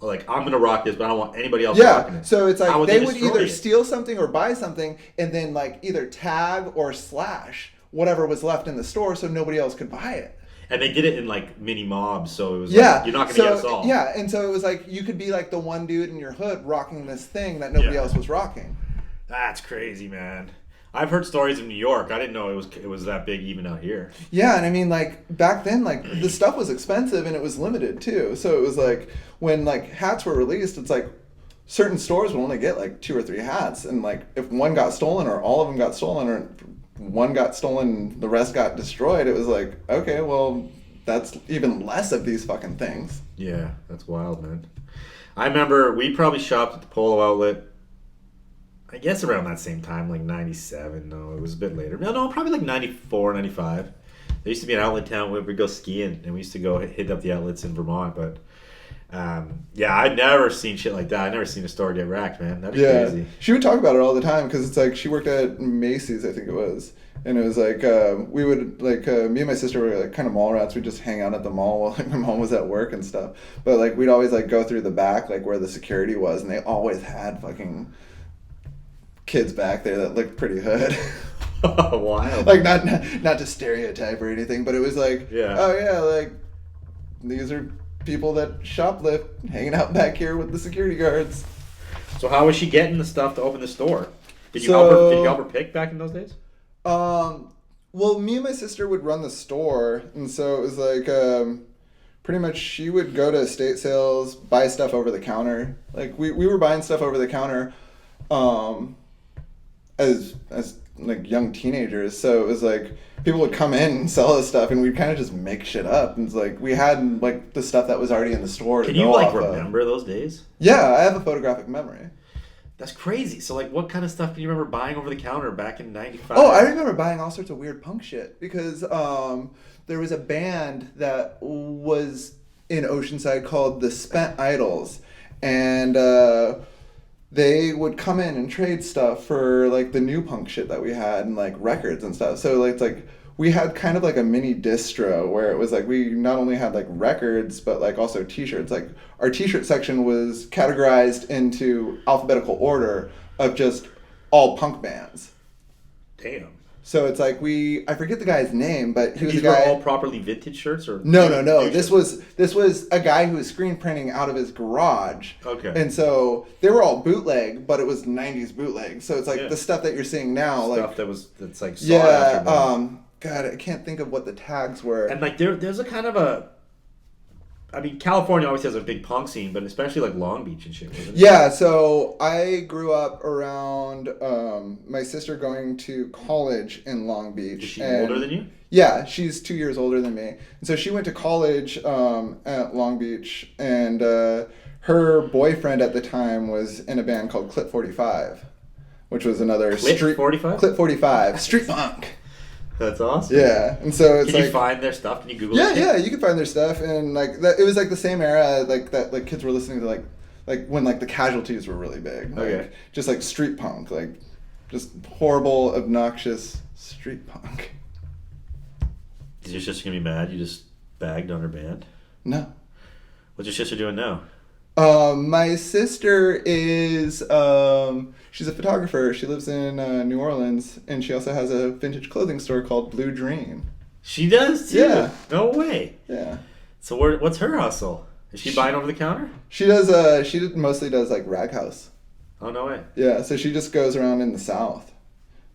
Like, I'm going to rock this, but I don't want anybody else rocking it. So it's like they would either steal something or buy something and then like either tag or slash whatever was left in the store so nobody else could buy it. And they did it in like mini mobs, so it was like, you're not going to get us all. Yeah, and so it was like you could be like the one dude in your hood rocking this thing that nobody else was rocking. That's crazy, man. I've heard stories in New York. I didn't know it was that big even out here. Yeah, and I mean, like, back then, like, the stuff was expensive and it was limited, too. So it was like, when, like, hats were released, it's like, certain stores would only get, like, 2 or 3 hats. And, like, if one got stolen or all of them got stolen or one got stolen, the rest got destroyed, it was like, okay, well, that's even less of these fucking things. Yeah, that's wild, man. I remember we probably shopped at the Polo Outlet, I guess around that same time, like 97. No, it was a bit later. No, probably like 94, 95. There used to be an outlet town where we'd go skiing, and we used to go hit up the outlets in Vermont. But, I'd never seen shit like that. I'd never seen a store get racked, man. That'd be crazy. She would talk about it all the time, because it's like she worked at Macy's, I think it was. And it was like, we would, like, me and my sister were, like, kind of mall rats. We'd just hang out at the mall while, like, my mom was at work and stuff. But, like, we'd always, like, go through the back, like, where the security was, and they always had fucking kids back there that looked pretty hood. Oh, wild. Like, not to stereotype or anything, but it was like, oh, yeah, like, these are people that shoplift hanging out back here with the security guards. So how was she getting the stuff to open the store? Did you help her pick back in those days? Well, me and my sister would run the store, and so it was like, pretty much she would go to estate sales, buy stuff over the counter. Like, we were buying stuff over the counter, as like young teenagers, so it was like people would come in and sell us stuff, and we'd kind of just make shit up. And it's like we had like the stuff that was already in the store. Can you like remember those days? Yeah, I have a photographic memory. That's crazy. So like, what kind of stuff do you remember buying over the counter back in '95? Oh, I remember buying all sorts of weird punk shit because there was a band that was in Oceanside called the Spent Idols, and they would come in and trade stuff for like the new punk shit that we had and like records and stuff. So like it's like we had kind of like a mini distro where it was like we not only had like records but like also t-shirts. Like our t-shirt section was categorized into alphabetical order of just all punk bands. Damn. So it's like I forget the guy's name, but he was a guy. These were all properly vintage shirts, or no. This was a guy who was screen printing out of his garage. Okay. And so they were all bootleg, but it was '90s bootleg. So it's like the stuff that you're seeing now, that's like sought after. God, I can't think of what the tags were. And like there's a kind of a I mean, California always has a big punk scene, but especially like Long Beach and shit, wasn't it? Yeah, so I grew up around my sister going to college in Long Beach. Is she older than you? Yeah, she's 2 years older than me. And so she went to college at Long Beach, and her boyfriend at the time was in a band called Clip 45, which was another Clip 45? Clip 45, street punk. That's awesome. Yeah, and so it's Can you find their stuff? Can you Google it? Yeah, you can find their stuff, and like that, it was like the same era, like that, like kids were listening to like when like the Casualties were really big, like, okay, just like street punk, like just horrible, obnoxious street punk. Is your sister gonna be mad? You just bagged on her band? No. What's your sister doing now? My sister is she's a photographer. She lives in New Orleans, and she also has a vintage clothing store called Blue Dream. She does too? Yeah. No way. Yeah. So what's her hustle? Is she buying over the counter? She does. She mostly does like rag house. Oh, no way. Yeah. So she just goes around in the South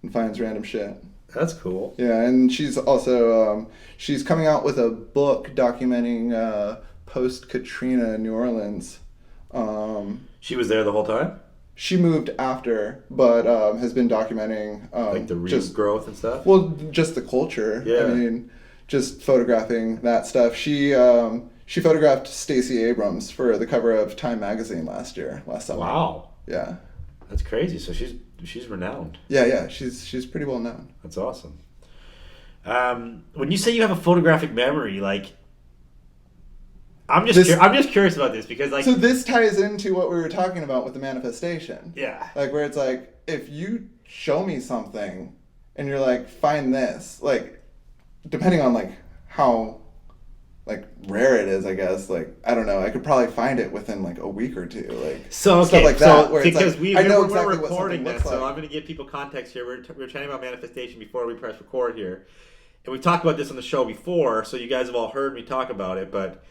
and finds random shit. That's cool. Yeah, and she's also she's coming out with a book documenting post Katrina New Orleans. She was there the whole time? She moved after, but has been documenting like the growth and stuff? Well, just the culture. Yeah. I mean, just photographing that stuff. She photographed Stacey Abrams for the cover of Time magazine last summer. Wow. Yeah. That's crazy. So she's renowned. Yeah. She's pretty well known. That's awesome. When you say you have a photographic memory, like, I'm just curious about this because, like, so this ties into what we were talking about with the manifestation. Yeah. Like, where it's like, if you show me something and you're like, find this, like, depending on like how like rare it is, I guess, like, I don't know, I could probably find it within like a week or two, like, so okay, stuff like that, where because it's like, I know exactly we're recording what something that, looks like. so I'm going to give people context here. We're chatting about manifestation before we press record here, and we've talked about this on the show before, so you guys have all heard me talk about it, but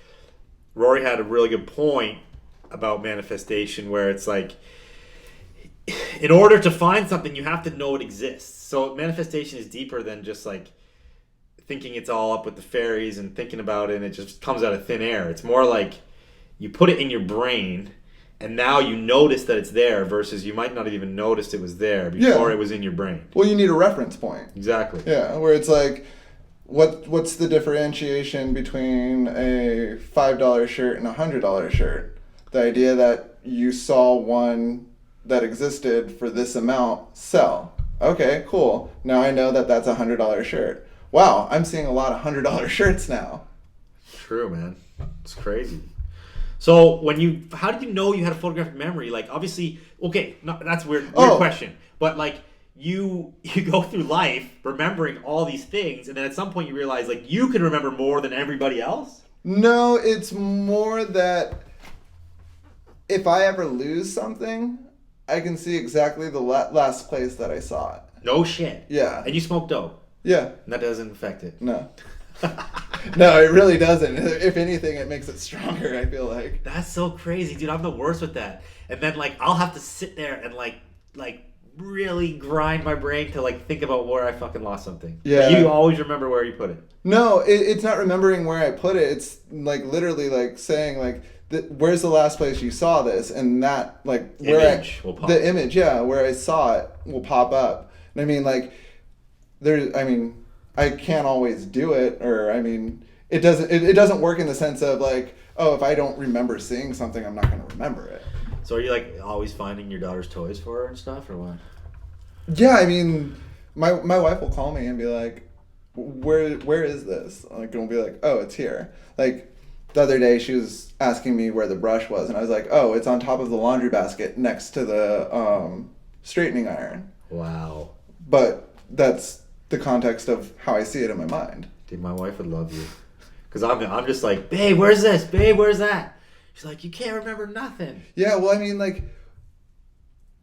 Rory had a really good point about manifestation where it's like, in order to find something, you have to know it exists. So manifestation is deeper than just like thinking it's all up with the fairies and thinking about it and it just comes out of thin air. It's more like you put it in your brain and now you notice that it's there versus you might not have even noticed it was there before it was in your brain. Well, you need a reference point. Exactly. Yeah, where it's like, what's the differentiation between a $5 shirt and a $100 shirt? The idea that you saw one that existed for this amount sell. Okay, cool. Now I know that that's a $100 shirt. Wow, I'm seeing a lot of $100 shirts now. True, man. It's crazy. So how did you know you had a photographic memory? Like, obviously, okay, no, that's a weird question. But like, you go through life remembering all these things, and then at some point you realize like you can remember more than everybody else? No, it's more that if I ever lose something, I can see exactly the last place that I saw it. No shit. Yeah. And you smoke dope? Yeah. And that doesn't affect it? No. No, it really doesn't. If anything, it makes it stronger, I feel like. That's so crazy, dude. I'm the worst with that. And then like I'll have to sit there and like really grind my brain to like think about where I fucking lost something. Yeah. But you always remember where you put it. No, it's not remembering where I put it. It's like literally like saying like, where's the last place you saw this? And that like image will pop. The image, yeah, where I saw it will pop up. And I mean like I can't always do it, or I mean it doesn't work in the sense of like, oh, if I don't remember seeing something, I'm not going to remember it. So are you like always finding your daughter's toys for her and stuff, or what? Yeah, I mean, my wife will call me and be like, where is this? Like, and we'll be like, oh, it's here. Like the other day, she was asking me where the brush was, and I was like, oh, it's on top of the laundry basket next to the straightening iron. Wow. But that's the context of how I see it in my mind. Dude, my wife would love you, because I'm just like, babe, where's this? Babe, where's that? She's like, you can't remember nothing. Yeah, well, I mean, like,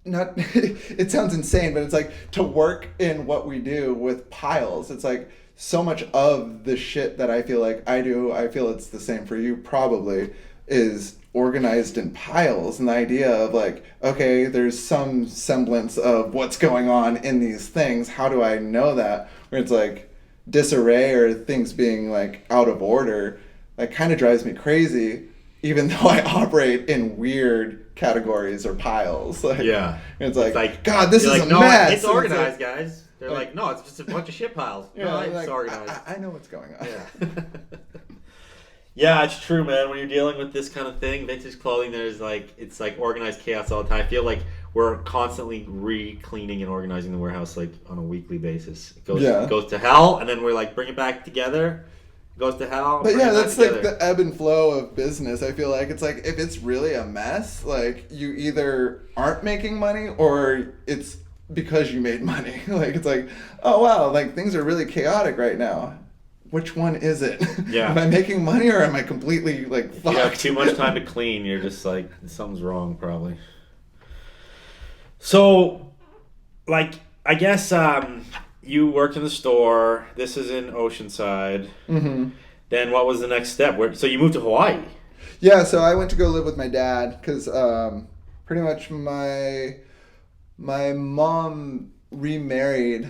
not. It sounds insane, but it's like to work in what we do with piles. It's like so much of the shit that I feel like I do, I feel it's the same for you probably, is organized in piles. And the idea of like, okay, there's some semblance of what's going on in these things. How do I know that? Where it's like disarray or things being like out of order. like kind of drives me crazy, even though I operate in weird categories or piles. Like, Yeah. it's like God, this is like, a no, mess. it's And organized, guys. They're like, no, it's just a bunch of shit piles. Yeah, No, it's like, organized. I know what's going on. Yeah. Yeah, it's true, man. When you're dealing with this kind of thing, vintage clothing, it's like organized chaos all the time. I feel like we're constantly re-cleaning and organizing the warehouse like on a weekly basis. It goes to hell, and then we're like, bring it back together. It goes to hell. But yeah, that's like the ebb and flow of business. I feel like it's like if it's really a mess, like you either aren't making money or it's because you made money. Like it's like, oh wow, like things are really chaotic right now. Which one is it? Yeah. Am I making money or am I completely like fucked? If you have too much time to clean, you're just like, something's wrong probably. So, like, I guess you worked in the store. This is in Oceanside. Mm-hmm. Then what was the next step? So you moved to Hawaii? Yeah, so I went to go live with my dad because pretty much my mom remarried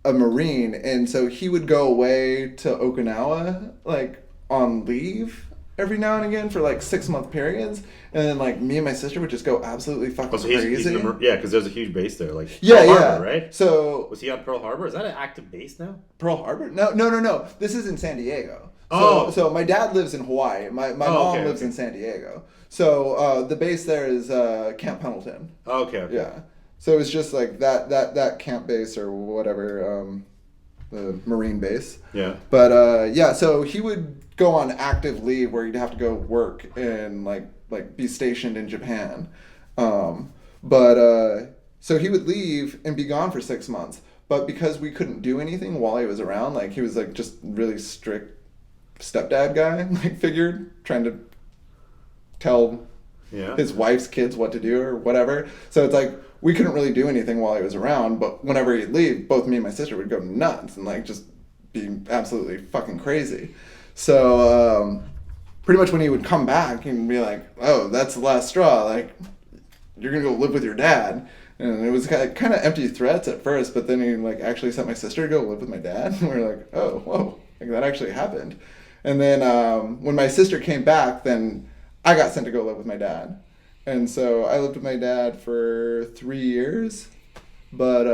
a Marine, and so he would go away to Okinawa like on leave every now and again for like 6-month periods, and then like me and my sister would just go absolutely fucking crazy. Yeah, because there's a huge base there, like Pearl Harbor, yeah. right? So was he on Pearl Harbor? Is that an active base now? Pearl Harbor? No. This is in San Diego. Oh. So my dad lives in Hawaii. My mom lives in San Diego. So the base there is Camp Pendleton. Okay. Yeah. So it was just like that camp base or whatever, the Marine base. Yeah. But yeah, so he would go on active leave where he'd have to go work and like be stationed in Japan. So he would leave and be gone for 6 months. But because we couldn't do anything while he was around, like he was like just really strict stepdad guy, like figured, trying to tell his wife's kids what to do or whatever. So it's like we couldn't really do anything while he was around, but whenever he'd leave, both me and my sister would go nuts and like just be absolutely fucking crazy. So pretty much when he would come back, he'd be like, oh, that's the last straw. Like, you're going to go live with your dad. And it was kind of empty threats at first, but then he like actually sent my sister to go live with my dad. And we were like, oh, whoa, like that actually happened. And then when my sister came back, then I got sent to go live with my dad. And so I lived with my dad for 3 years, but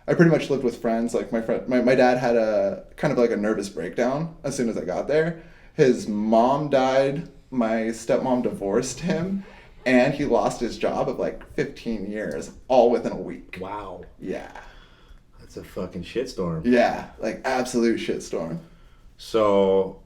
I pretty much lived with friends. Like my dad had a kind of like a nervous breakdown as soon as I got there. His mom died, my stepmom divorced him, and he lost his job of like 15 years, all within a week. Wow. Yeah. That's a fucking shitstorm. Yeah, like absolute shitstorm. So,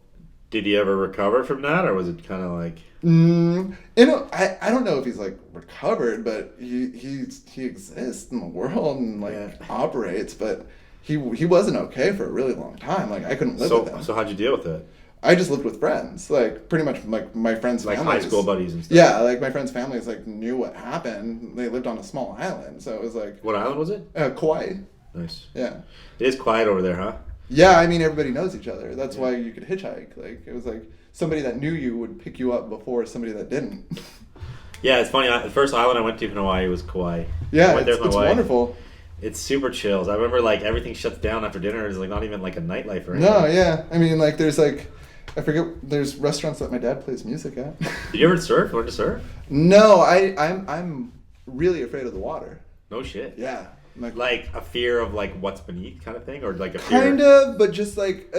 did he ever recover from that, or was it kind of like... I don't know if he's like recovered, but he exists in the world and like operates, but he wasn't okay for a really long time. Like I couldn't live with him. So how'd you deal with it? I just lived with friends, like pretty much like my friends' like families. High school buddies and stuff. Yeah, like my friends' families like knew what happened. They lived on a small island, so it was like... What island was it? Kauai. Nice. Yeah. It is quiet over there, huh? Yeah, I mean everybody knows each other. That's why you could hitchhike. Like it was like somebody that knew you would pick you up before somebody that didn't. Yeah, it's funny. The first island I went to in Hawaii was Kauai. Yeah, it's wonderful. It's super chills. I remember like everything shuts down after dinner. There's like not even like a nightlife or anything. No, yeah. I mean like there's like I forget. There's restaurants that my dad plays music at. Did you ever surf? Learn to surf? No, I'm really afraid of the water. No shit. Yeah. Like a fear of like what's beneath kind of thing, or like a fear. Kind of, but just like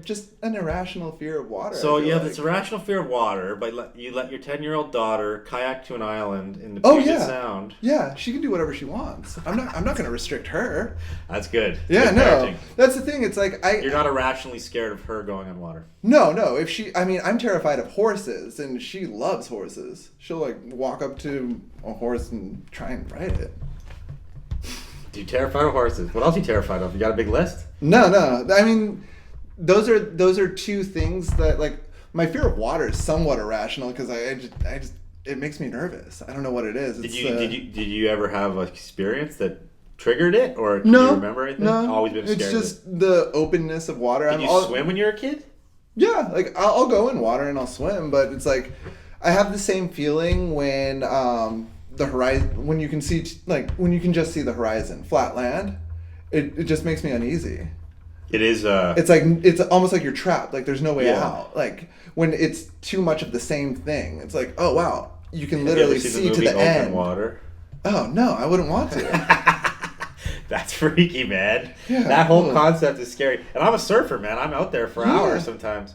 just an irrational fear of water. So you have this irrational fear of water, but you let your 10-year-old daughter kayak to an island in the Puget Sound. Yeah, she can do whatever she wants. I'm not going to restrict her. That's good. Yeah, good no, parenting. that's the thing. It's like you're not irrationally scared of her going on water. No. I'm terrified of horses, and she loves horses. She'll like walk up to a horse and try and ride it. You terrified of horses? What else are you terrified of? You got a big list? No. I mean, those are two things that like my fear of water is somewhat irrational because I just it makes me nervous. I don't know what it is. Did you ever have an experience that triggered it, or can you remember anything? No, always been scared. It's just the openness of water. Did you swim when you were a kid? Yeah, like I'll go in water and I'll swim, but it's like I have the same feeling when the horizon, when you can see, like when you can just see the horizon, flat land, it just makes me uneasy. It is. It's almost like you're trapped. Like there's no way Yeah. out. Like when it's too much of the same thing. It's like, oh wow, you can Have you ever literally seen see the to movie the Open end. Water? Oh no, I wouldn't want to. That's freaky, man. Yeah, that whole cool. concept is scary. And I'm a surfer, man. I'm out there for Yeah. hours sometimes.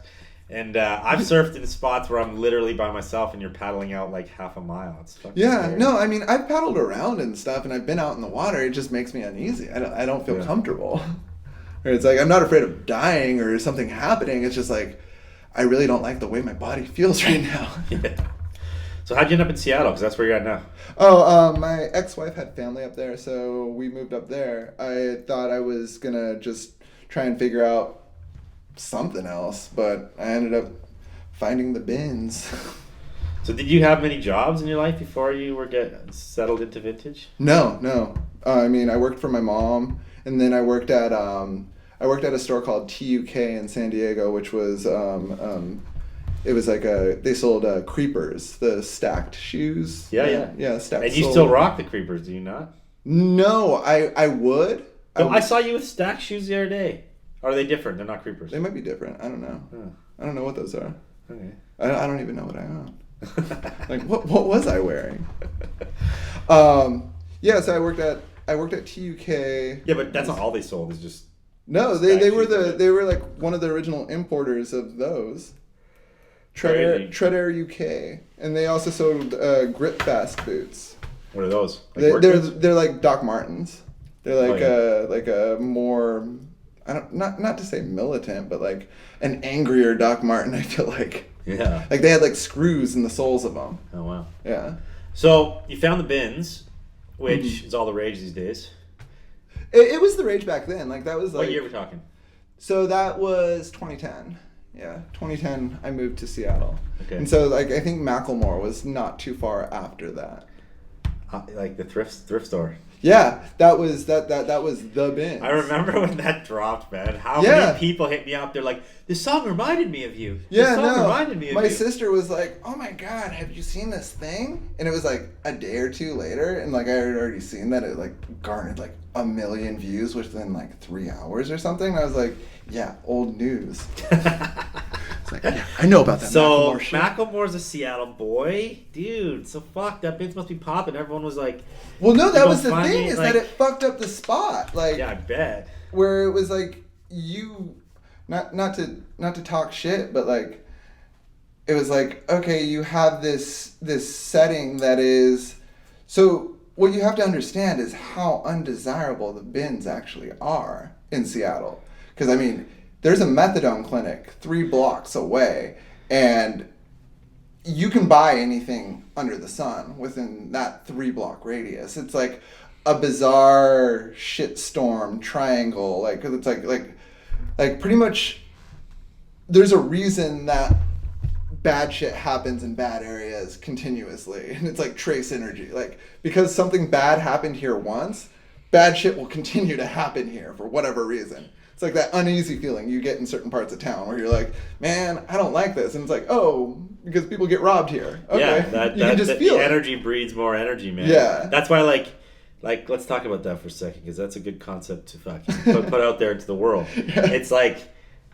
And I've surfed in spots where I'm literally by myself and you're paddling out like half a mile. It's fucking Yeah, scary. no, I mean I've paddled around and stuff, and I've been out in the water. It just makes me uneasy. I don't feel comfortable. Or it's like I'm not afraid of dying or something happening. It's just like I really don't like the way my body feels right now. Yeah. So how'd you end up in Seattle? Because that's where you're at now. Oh, my ex-wife had family up there, so we moved up there. I thought I was gonna just try and figure out something else, but I ended up finding the bins. So did you have many jobs in your life before you were settled into vintage? No. I mean, I worked for my mom, and then I worked at a store called TUK in San Diego, which was it was like they sold creepers, the stacked shoes. Yeah, stacked. And you soled. still rock the creepers, do you not? No, I would. No, I saw you with stacked shoes the other day. Or are they different? They're not creepers. They might be different. I don't know. Huh. I don't know what those are. Okay. I don't even know what I own. Like what was I wearing? Yeah, so I worked at TUK. Yeah, but that's not all they sold. It's just No, they were like one of the original importers of those. Tread Air UK, and they also sold Grip Fast boots. what are those? Like They're like Doc Martens. They're like a more not to say militant, but like an angrier Doc Marten. I feel like. Yeah. Like they had like screws in the soles of them. Oh wow. Yeah. So you found the bins, which is all the rage these days. It was the rage back then. Like that was like. What year are we talking? So that was 2010. Yeah, 2010. I moved to Seattle. Okay. And so like I think Macklemore was not too far after that. Like the thrift store. Yeah, that was the bin. I remember when that dropped, man. How many people hit me up? They're like, "This song reminded me of you." Yeah, this song reminded me of my you. sister was like, "Oh my god, have you seen this thing?" And it was like a day or two later, and like I had already seen that it like garnered like 1 million views within like 3 hours or something. And I was like, "Yeah, old news." It's like, yeah, I know about that. So Macklemore shit. Macklemore's a Seattle boy, dude. So fuck, that bins must be popping. Everyone was like, Well, no, that You was the don't find thing me, is like- that it fucked up the spot. Like, "Yeah, I bet." where it was like you, not to talk shit, but like it was like, okay, you have this setting that is so. What you have to understand is how undesirable the bins actually are in Seattle. Because I mean, there's a methadone clinic 3 blocks away, and you can buy anything under the sun within that 3-block radius. It's like a bizarre shitstorm triangle. Like, 'cause it's like pretty much there's a reason that bad shit happens in bad areas continuously. And it's like trace energy. Like, because something bad happened here once, bad shit will continue to happen here for whatever reason. It's like that uneasy feeling you get in certain parts of town where you're like, man, I don't like this. And it's like, oh, because people get robbed here. Okay. Yeah, you can just feel it. energy breeds more energy, man. Yeah. That's why, like let's talk about that for a second, because that's a good concept to fucking put out there into the world. Yeah. It's like,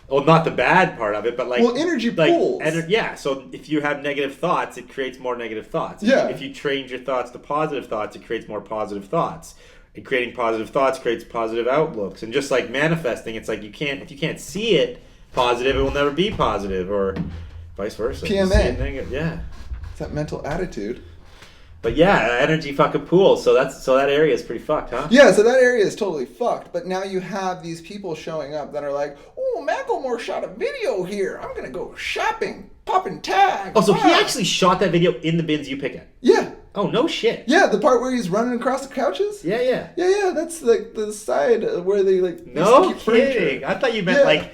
well, not the bad part of it, but like... Well, energy pools. Yeah, so if you have negative thoughts, it creates more negative thoughts. Yeah. If you change your thoughts to positive thoughts, it creates more positive thoughts. And creating positive thoughts creates positive outlooks. And just like manifesting, it's like if you can't see it positive, it will never be positive, or vice versa. PMA. You see it negative, yeah. It's that mental attitude. But yeah, energy fucking pools. So that area is pretty fucked, huh? Yeah, so that area is totally fucked. But now you have these people showing up that are like, oh, Macklemore shot a video here. I'm going to go shopping, popping tags. Oh, so he Wow." actually shot that video in the bins you pick at? Yeah. Oh, no shit. Yeah, the part where he's running across the couches? Yeah. Yeah, that's like the side where they like used No to keep furniture. kidding. I thought you meant Yeah.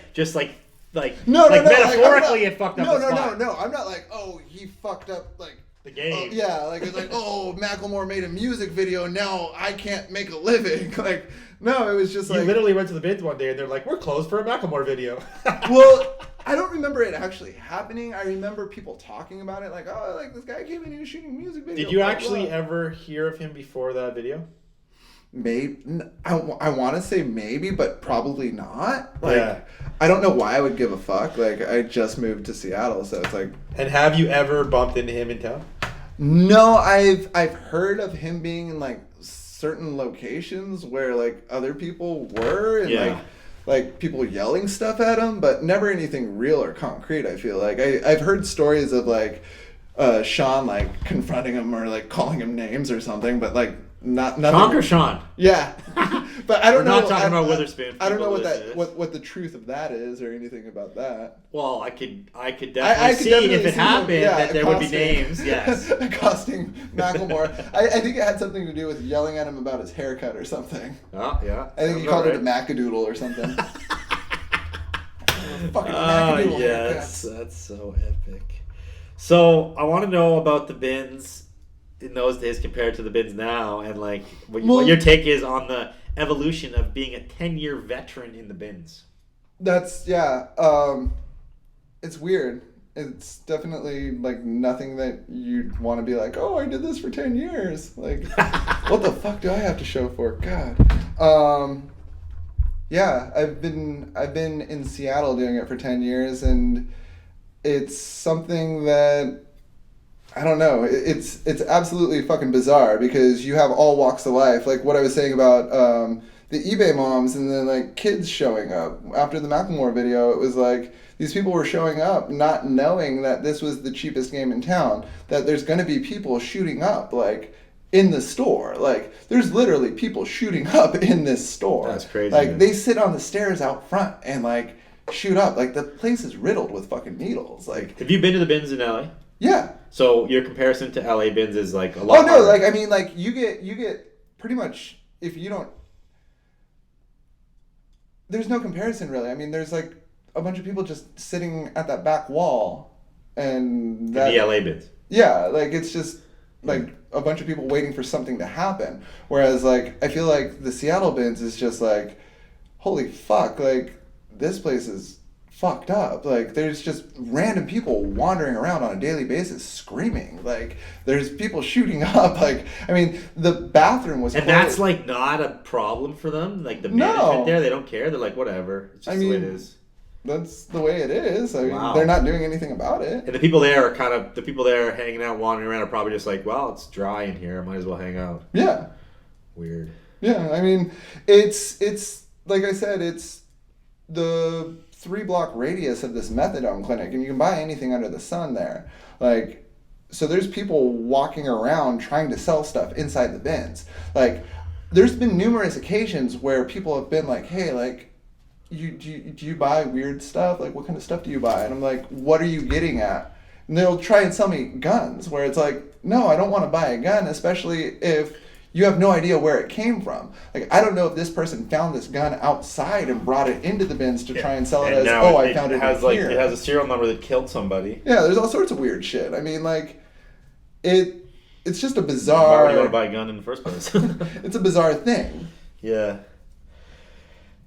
No, No, metaphorically like, it fucked up no, the spot. No, I'm not like, oh, he fucked up like The game. yeah, like it's like, oh, Macklemore made a music video, now I can't make a living. Like, no, it was just You like literally went to the bins one day and they're like, we're closed for a Macklemore video. well, I don't remember it actually happening. I remember people talking about it, like, oh, like this guy came in, he was shooting a music video. Did you blah, actually blah. ever hear of him before that video? maybe I want to say maybe, but probably not. Like, I don't know why I would give a fuck. Like, I just moved to Seattle, so it's like. And have you ever bumped into him in town? No, I've heard of him being in like certain locations where like other people were, and like people yelling stuff at him, but never anything real or concrete. I feel like I've heard stories of like Sean like confronting him or like calling him names or something, but like nothing. Sean or Sean? Yeah, but I don't know. We're not talking about Weatherspoon. I don't know what the truth of that is or anything about that. Well, I could definitely see if it happened that there would be names. Yes, accosting Macklemore. I think it had something to do with yelling at him about his haircut or something. Oh yeah, I think he called it a Mackadoodle or something. Fucking Mackadoodle. Yes, that's so epic. So I want to know about the bins in those days compared to the bins now, and like what your take is on the evolution of being a 10-year veteran in the bins. That's it's weird. It's definitely like nothing that you'd want to be like, oh, I did this for 10 years. Like, what the fuck do I have to show for? God. Yeah, I've been in Seattle doing it for 10 years, and it's something that I don't know. It's absolutely fucking bizarre because you have all walks of life. Like what I was saying about the eBay moms and then like kids showing up. After the Macklemore video, it was like these people were showing up not knowing that this was the cheapest game in town, that there's going to be people shooting up like in the store. Like there's literally people shooting up in this store. That's crazy. Like man. They sit on the stairs out front and like shoot up. Like the place is riddled with fucking needles. Like, have you been to the bins in LA? Yeah. So your comparison to LA bins is like a lot. Oh no, harder. Like I mean, like you get pretty much if you don't. There's no comparison really. I mean, there's like a bunch of people just sitting at that back wall, and that, in the LA bins. Yeah, like it's just like a bunch of people waiting for something to happen. Whereas like I feel like the Seattle bins is just like, holy fuck, like this place is fucked up. Like there's just random people wandering around on a daily basis screaming. Like there's people shooting up. Like I mean the bathroom was closed. That's like not a problem for them. Like the management there, they don't care. They're like whatever. It's just the way it is. That's the way it is. I mean they're not doing anything about it. And the people there are hanging out, wandering around are probably just like, well, it's dry in here. I might as well hang out. Yeah. Weird. Yeah, I mean it's like I said, it's the 3-block radius of this methadone clinic, and you can buy anything under the sun there. Like, so there's people walking around trying to sell stuff inside the bins. Like, there's been numerous occasions where people have been like, hey, like, do you buy weird stuff? Like, what kind of stuff do you buy? And I'm like, what are you getting at? And they'll try and sell me guns, where it's like, no, I don't want to buy a gun, especially if you have no idea where it came from. Like, I don't know if this person found this gun outside and brought it into the bins to try and sell it as, I found it in here. It has a serial number that killed somebody. Yeah, there's all sorts of weird shit. I mean, like, it's just a bizarre... Why would you want to buy a gun in the first place? It's a bizarre thing. Yeah.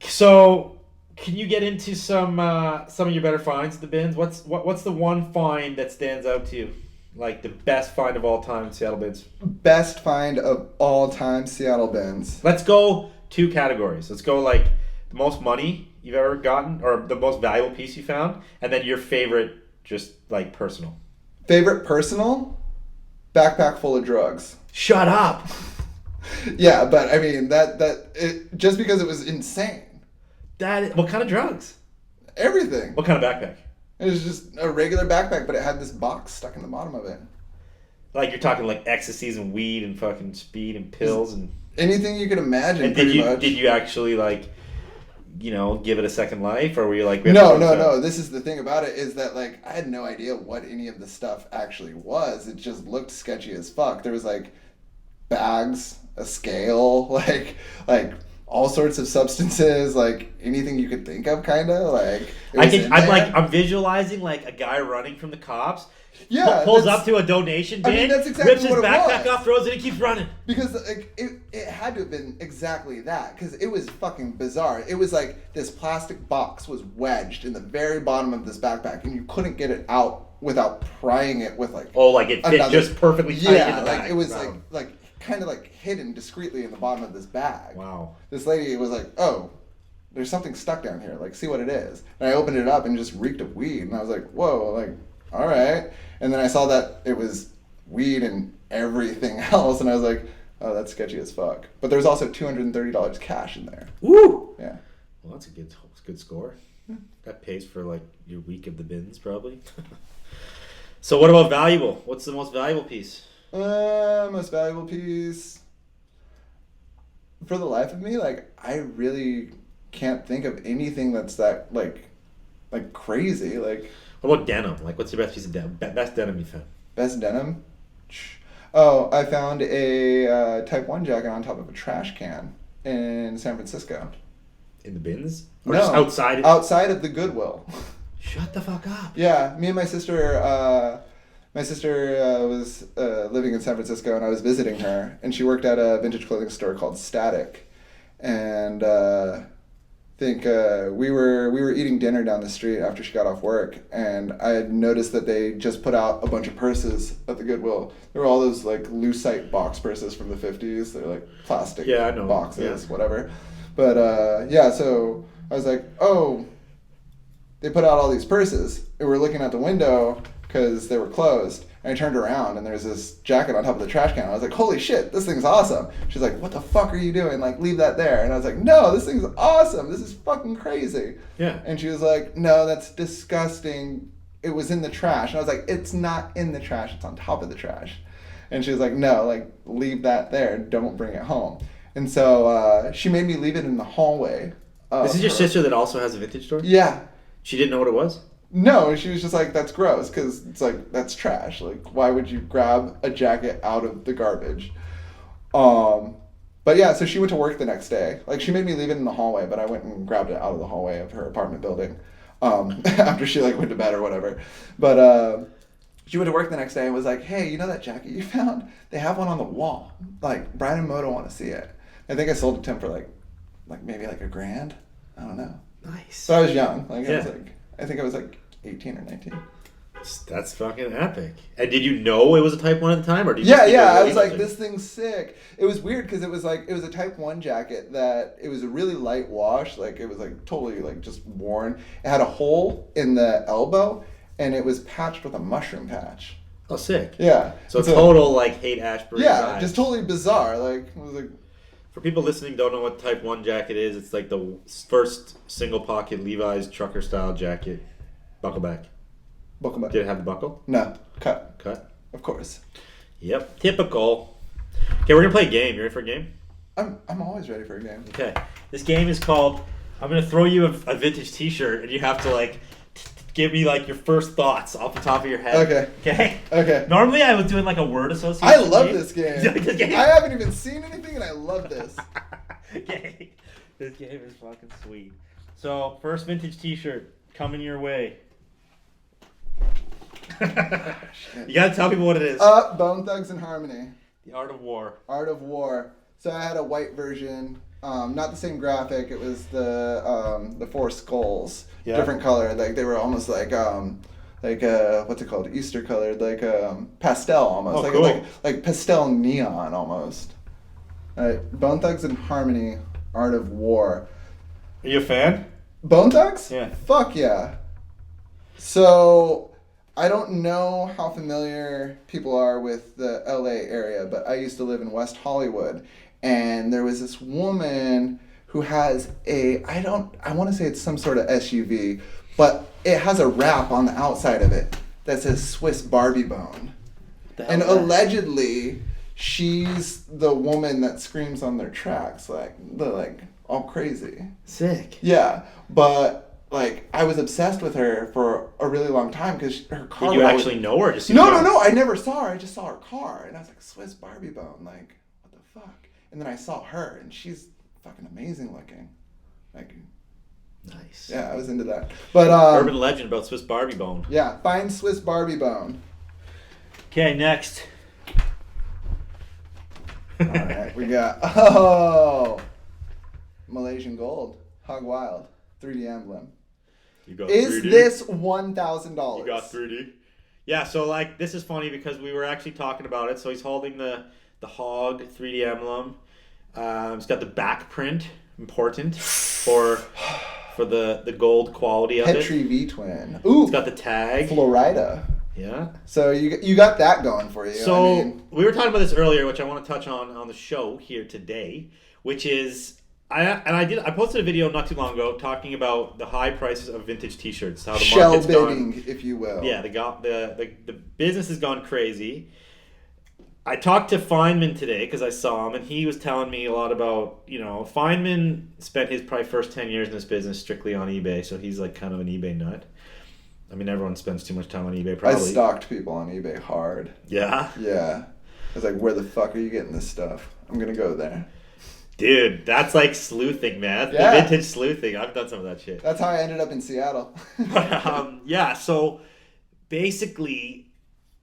So, can you get into some of your better finds at the bins? What's the one find that stands out to you? Like the best find of all time in Seattle bins. Best find of all time Seattle bins. Let's go 2 categories. Let's go like the most money you've ever gotten or the most valuable piece you found, and then your favorite just like personal. Favorite personal? Backpack full of drugs. Shut up. Yeah, but I mean just because it was insane. What kind of drugs? Everything. What kind of backpack? It was just a regular backpack, but it had this box stuck in the bottom of it. Like you're talking like ecstasies and weed and fucking speed and pills and anything you could imagine. And did you actually like, give it a second life, or were you like? No. This is the thing about it is that like I had no idea what any of the stuff actually was. It just looked sketchy as fuck. There was like bags, a scale, like all sorts of substances, like anything you could think of, kind of like. I'm visualizing like a guy running from the cops. Yeah, pulls up to a donation bin. I mean, that's exactly rips his backpack off, throws it, and keeps running. Because like it had to have been exactly that, because it was fucking bizarre. It was like this plastic box was wedged in the very bottom of this backpack, and you couldn't get it out without prying it with like. Oh, like it fit just perfectly tight in the like bag. it was like kind of like hidden discreetly in the bottom of this bag. Wow. This lady was like, oh, there's something stuck down here. Like, see what it is. And I opened it up and it just reeked of weed. And I was like, whoa, like, all right. And then I saw that it was weed and everything else. And I was like, oh, that's sketchy as fuck. But there's also $230 cash in there. Woo! Yeah. Well, that's a good score. That pays for like your week of the bins, probably. So what about valuable? What's the most valuable piece? Most valuable piece. For the life of me, like, I really can't think of anything that's that like crazy. Like, what about denim? Like, what's your best piece of denim? Best denim you found? Best denim? Oh, I found a Type 1 jacket on top of a trash can in San Francisco. In the bins? Or No, just outside? Outside of the Goodwill. Shut the fuck up. Yeah, me and my sister was living in San Francisco, and I was visiting her, and she worked at a vintage clothing store called Static, and think we were eating dinner down the street after she got off work, and I had noticed that they just put out a bunch of purses at the Goodwill. There were all those like lucite box purses from the 50s. They're like plastic boxes, whatever. But so I was like, oh, they put out all these purses, and we're looking out the window because they were closed. And I turned around, and there's this jacket on top of the trash can. I was like, holy shit, this thing's awesome. She's like, what the fuck are you doing? Like, leave that there. And I was like, no, this thing's awesome. This is fucking crazy. Yeah. And she was like, no, that's disgusting. It was in the trash. And I was like, it's not in the trash. It's on top of the trash. And she was like, no, like, leave that there. Don't bring it home. And so she made me leave it in the hallway. This is your sister that also has a vintage store? Yeah. She didn't know what it was? No, she was just like, that's gross, because it's like, that's trash. Like, why would you grab a jacket out of the garbage? But yeah, so she went to work the next day. Like, she made me leave it in the hallway, but I went and grabbed it out of the hallway of her apartment building after she like went to bed or whatever. But she went to work the next day and was like, hey, you know that jacket you found? They have one on the wall. Like, Brian and Moto want to see it. I think I sold it to him for like maybe like $1,000. I don't know. Nice. But I was young. Like, yeah. I think I was like 18 or 19. That's fucking epic. And did you know it was a Type 1 at the time? Or did you Yeah. I was like, this thing's sick. It was weird because it was a Type 1 jacket that it was a really light wash. Like, it was like totally like just worn. It had a hole in the elbow, and it was patched with a mushroom patch. Oh, sick. Yeah. So total like hate Ashbury. Yeah, vibes. just totally bizarre. Like, it was like. For people listening don't know what Type 1 jacket is, it's like the first single pocket Levi's trucker style jacket. Buckle back. Buckle back. Did it have the buckle? No. Cut. Of course. Yep. Typical. Okay, we're going to play a game. You ready for a game? I'm always ready for a game. Okay. This game is called, I'm going to throw you a vintage T-shirt, and you have to like give me like your first thoughts off the top of your head. Okay. Normally I was doing like a word association. I love this game. You like this game? I haven't even seen anything, and I love this. Okay. This game is fucking sweet. So, first vintage T-shirt coming your way. You gotta tell people what it is. Bone Thugs and Harmony. The Art of War. Art of War. So I had a white version, not the same graphic. It was the four skulls, different color. Like they were almost like what's it called? Easter colored, like pastel almost. Oh, cool. Like pastel neon almost. Bone Thugs and Harmony. Art of War. Are you a fan? Bone Thugs? Yeah. Fuck yeah. So, I don't know how familiar people are with the LA area, but I used to live in West Hollywood, and there was this woman who has I want to say it's some sort of SUV, but it has a wrap on the outside of it that says Swiss Barbie Bone. And allegedly, she's the woman that screams on their tracks, like all crazy. Sick. Yeah, but like I was obsessed with her for a really long time because her car. Did you actually know her? Just No. I never saw her. I just saw her car, and I was like, Swiss Barbie Bone, like what the fuck? And then I saw her, and she's fucking amazing looking. Like, nice. Yeah, I was into that. But urban legend about Swiss Barbie Bone. Yeah, find Swiss Barbie Bone. Okay, next. All right, we got Malaysian Gold, Hog Wild, 3D emblem. You got Is 3D? this $1,000? You got 3D. Yeah, so like this is funny because we were actually talking about it. So he's holding the the hog 3D emblem. It's got the back print, important for the gold quality of Petri it. V-twin. Ooh, it's got the tag. Florida. Yeah. So you got that going for you. So we were talking about this earlier, which I want to touch on the show here today, which is I posted a video not too long ago talking about the high prices of vintage T-shirts, how the shell market's bidding, gone, if you will. Yeah, the business has gone crazy. I talked to Feynman today because I saw him, and he was telling me a lot about, Feynman spent his probably first 10 years in this business strictly on eBay, so he's like kind of an eBay nut. I mean, everyone spends too much time on eBay, probably. I stalked people on eBay hard. Yeah? Yeah. I was like, where the fuck are you getting this stuff? I'm going to go there. Dude, that's like sleuthing, man. Yeah. The vintage sleuthing. I've done some of that shit. That's how I ended up in Seattle. Yeah, so basically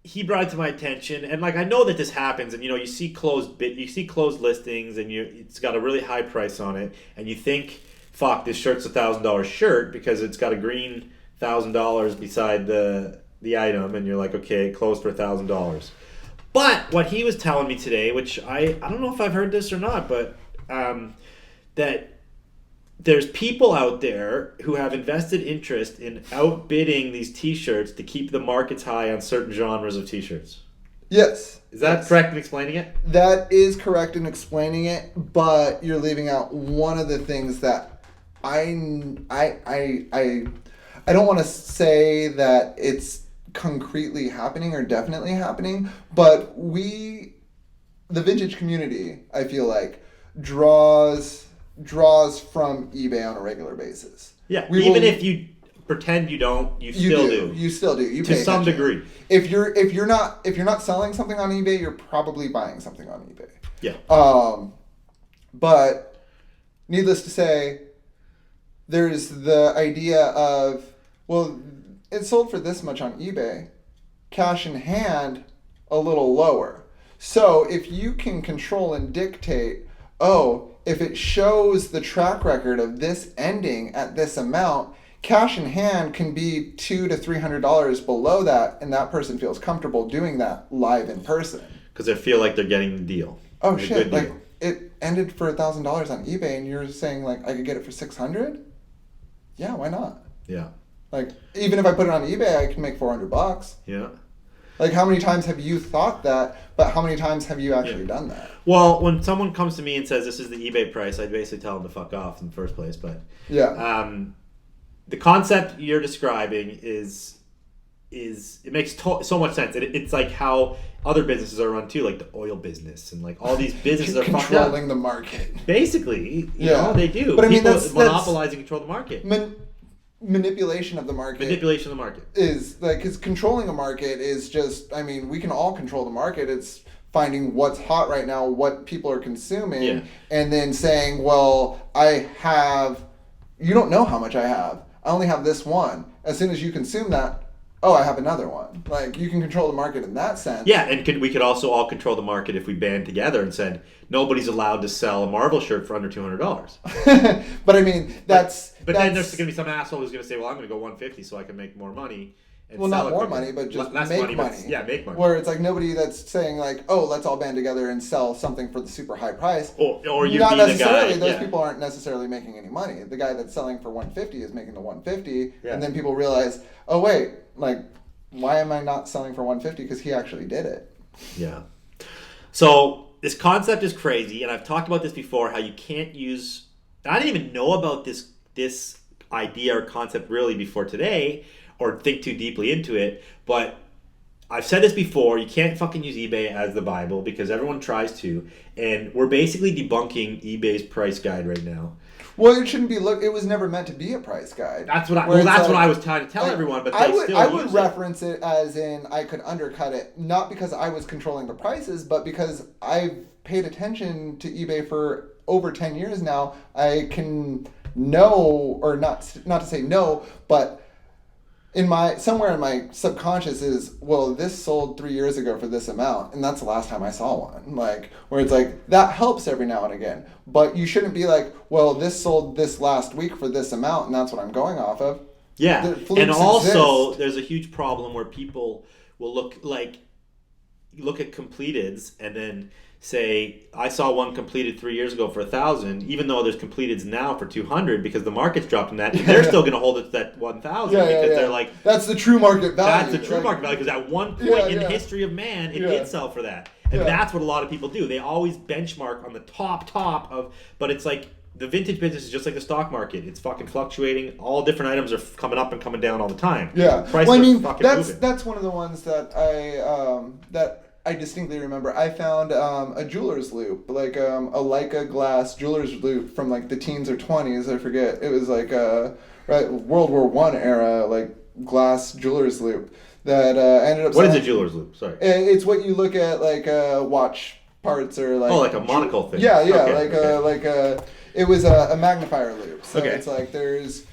he brought it to my attention, and like I know that this happens, and you see closed listings, and it's got a really high price on it, and you think, fuck, this shirt's $1,000 shirt because it's got a green $1,000 beside the item, and you're like, okay, it closed for $1,000. But what he was telling me today, which I don't know if I've heard this or not, but that there's people out there who have invested interest in outbidding these T-shirts to keep the markets high on certain genres of T-shirts. Yes. Is that correct in explaining it? That is correct in explaining it, but you're leaving out one of the things that I don't want to say that it's concretely happening or definitely happening, but the vintage community, I feel like, draws from eBay on a regular basis. Yeah, if you pretend you don't, you still do. You still do. You to pay some attention. degree. If you're not selling something on eBay, you're probably buying something on eBay. Yeah. But needless to say, there's the idea of, well, it sold for this much on eBay, cash in hand a little lower. So if you can control and dictate, if it shows the track record of this ending at this amount, cash in hand can be $200 to $300 below that, and that person feels comfortable doing that live in person. Because they feel like they're getting the deal. Oh shit! Like it ended for $1,000 on eBay, and you're saying like I could get it for $600? Yeah, why not? Yeah. Like even if I put it on eBay, I can make $400. Yeah. Like how many times have you thought that? But how many times have you actually done that? Well, when someone comes to me and says this is the eBay price, I'd basically tell them to fuck off in the first place. But yeah. The concept you're describing is it makes so much sense. It's like how other businesses are run too, like the oil business and like all these businesses are controlling the market. Basically, you know, they do. But I mean, people that's monopolizing control of the market. Manipulation of the market. Manipulation of the market is like, because controlling a market is just, I mean, we can all control the market. It's finding what's hot right now, what people are consuming, and then saying, well, you don't know how much I have. I only have this one. As soon as you consume that, I have another one. Like, you can control the market in that sense. Yeah, and we could also all control the market if we band together and said nobody's allowed to sell a Marvel shirt for under $200. But I mean, that's then there's going to be some asshole who's going to say, well, I'm going to go $150 so I can make more money. And well, not more money, but just less make money. Make money. Where it's like nobody that's saying like, let's all band together and sell something for the super high price. Or you not be the necessarily. guy. Those people aren't necessarily making any money. The guy that's selling for $150 is making the $150, and then people realize, oh wait, like, why am I not selling for $150? Because he actually did it. Yeah. So this concept is crazy, and I've talked about this before. How you can't use. I didn't even know about this idea or concept really before today, or think too deeply into it. But I've said this before. You can't fucking use eBay as the Bible because everyone tries to, and we're basically debunking eBay's price guide right now. Well, it shouldn't be. It was never meant to be a price guide. That's what I was trying to tell everyone. But I would reference it as in I could undercut it, not because I was controlling the prices, but because I've paid attention to eBay for over 10 years now. I can know, or not to say no, but somewhere in my subconscious is, well, this sold 3 years ago for this amount, and that's the last time I saw one. Like, where it's like, that helps every now and again. But you shouldn't be like, well, this sold this last week for this amount, and that's what I'm going off of. Yeah, and also, there's a huge problem where people will look like, look at completeds and then say, I saw one completed 3 years ago for 1,000, even though there's completeds now for 200 because the market's dropped in that, they're still going to hold it to that 1,000 because they're like, that's the true market value. That's the true market value because at one point in the history of man, it did sell for that. And that's what a lot of people do. They always benchmark on the top of, but it's like the vintage business is just like the stock market. It's fucking fluctuating. All different items are coming up and coming down all the time. Yeah. Prices well, I mean, moving. that's one of the ones that I distinctly remember. I found a jeweler's loop, like a Leica glass jeweler's loop from like the teens or 20s. I forget. It was like World War I era, like glass jeweler's loop that ended up. What is a jeweler's loop? Sorry. It's what you look at like watch parts or like. Oh, like a monocle thing. Yeah, okay. It was a magnifier loop. So it's like there's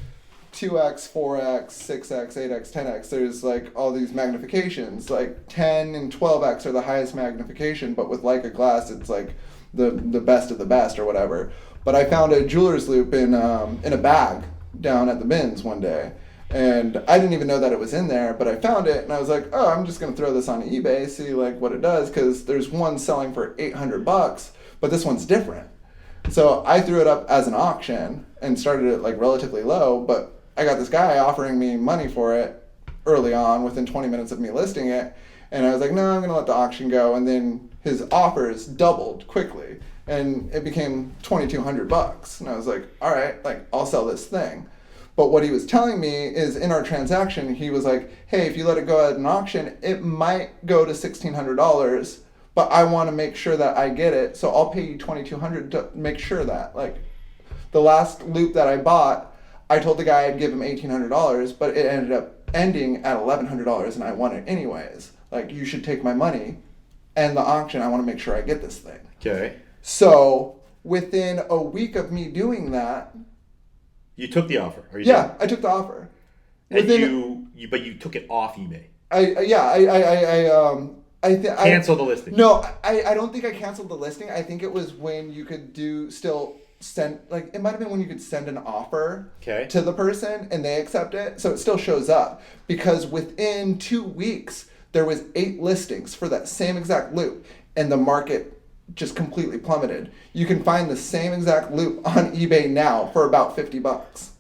2x, 4x, 6x, 8x, 10x. There's like all these magnifications. Like 10 and 12x are the highest magnification, but with Leica glass, it's like the best of the best or whatever. But I found a jeweler's loop in a bag down at the bins one day. And I didn't even know that it was in there, but I found it, and I was like, oh, I'm just going to throw this on eBay, see like what it does, because there's one selling for $800, but this one's different. So I threw it up as an auction and started it like relatively low, but I got this guy offering me money for it early on within 20 minutes of me listing it, and I was like, no, I'm going to let the auction go, and then his offers doubled quickly, and it became $2,200, and I was like, all right, like I'll sell this thing. But what he was telling me is in our transaction, he was like, hey, if you let it go at an auction, it might go to $1,600, but I want to make sure that I get it, so I'll pay you $2,200 to make sure that. Like, the last loop that I bought, I told the guy I'd give him $1,800, but it ended up ending at $1,100, and I won it anyways. Like, you should take my money, and the auction, I want to make sure I get this thing. Okay. So, within a week of me doing that... You took the offer? Or I took the offer. And but you took it off eBay? Cancel the listing? No, I don't think I canceled the listing. I think it was when you could send, like, it might have been when you could send an offer to the person and they accept it. So it still shows up. Because within 2 weeks, there was 8 listings for that same exact loop. And the market just completely plummeted. You can find the same exact loop on eBay now for about $50.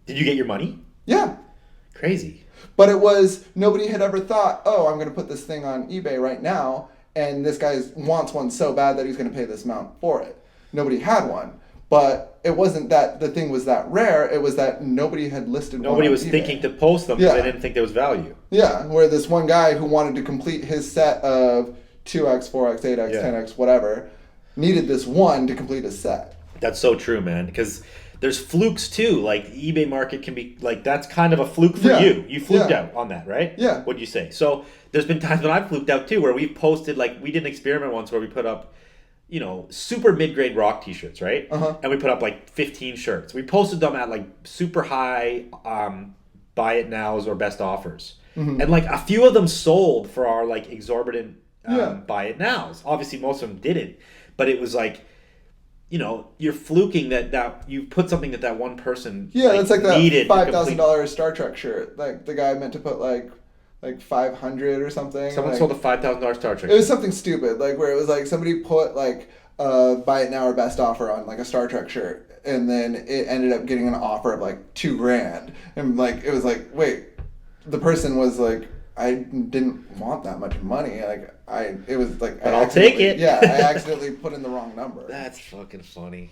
Did you get your money? Yeah. Crazy. But it was, nobody had ever thought, oh, I'm going to put this thing on eBay right now, and this guy wants one so bad that he's going to pay this amount for it. Nobody had one. But it wasn't that the thing was that rare, it was that nobody had listed one on Nobody was eBay. thinking to post them because they didn't think there was value. Yeah, where this one guy who wanted to complete his set of 2x, 4x, 8x, 10x, whatever, needed this one to complete his set. That's so true, man, because there's flukes too. Like, the eBay market can be, like, that's kind of a fluke for you. You fluked out on that, right? Yeah. What'd you say? So there's been times when I've fluked out too, where we've posted, like, we did an experiment once where we put up, you know, super mid-grade rock t-shirts, right? And we put up, like, 15 shirts. We posted them at, like, super high buy it nows or best offers. And, like, a few of them sold for our, like, exorbitant buy it nows. Obviously, most of them didn't. But it was like, you know, you're fluking that you put something that one person that's like that needed $5,000 Star Trek shirt. Like, the guy meant to put like 500 or something. Someone sold a $5,000 Star Trek. It was something stupid, like where it was like somebody put like buy it now or best offer on like a Star Trek shirt, and then it ended up getting an offer of like $2,000, and like it was like, wait, the person was like, I didn't want that much money. Like it was like, but I'll take it. Yeah, I accidentally put in the wrong number. That's fucking funny.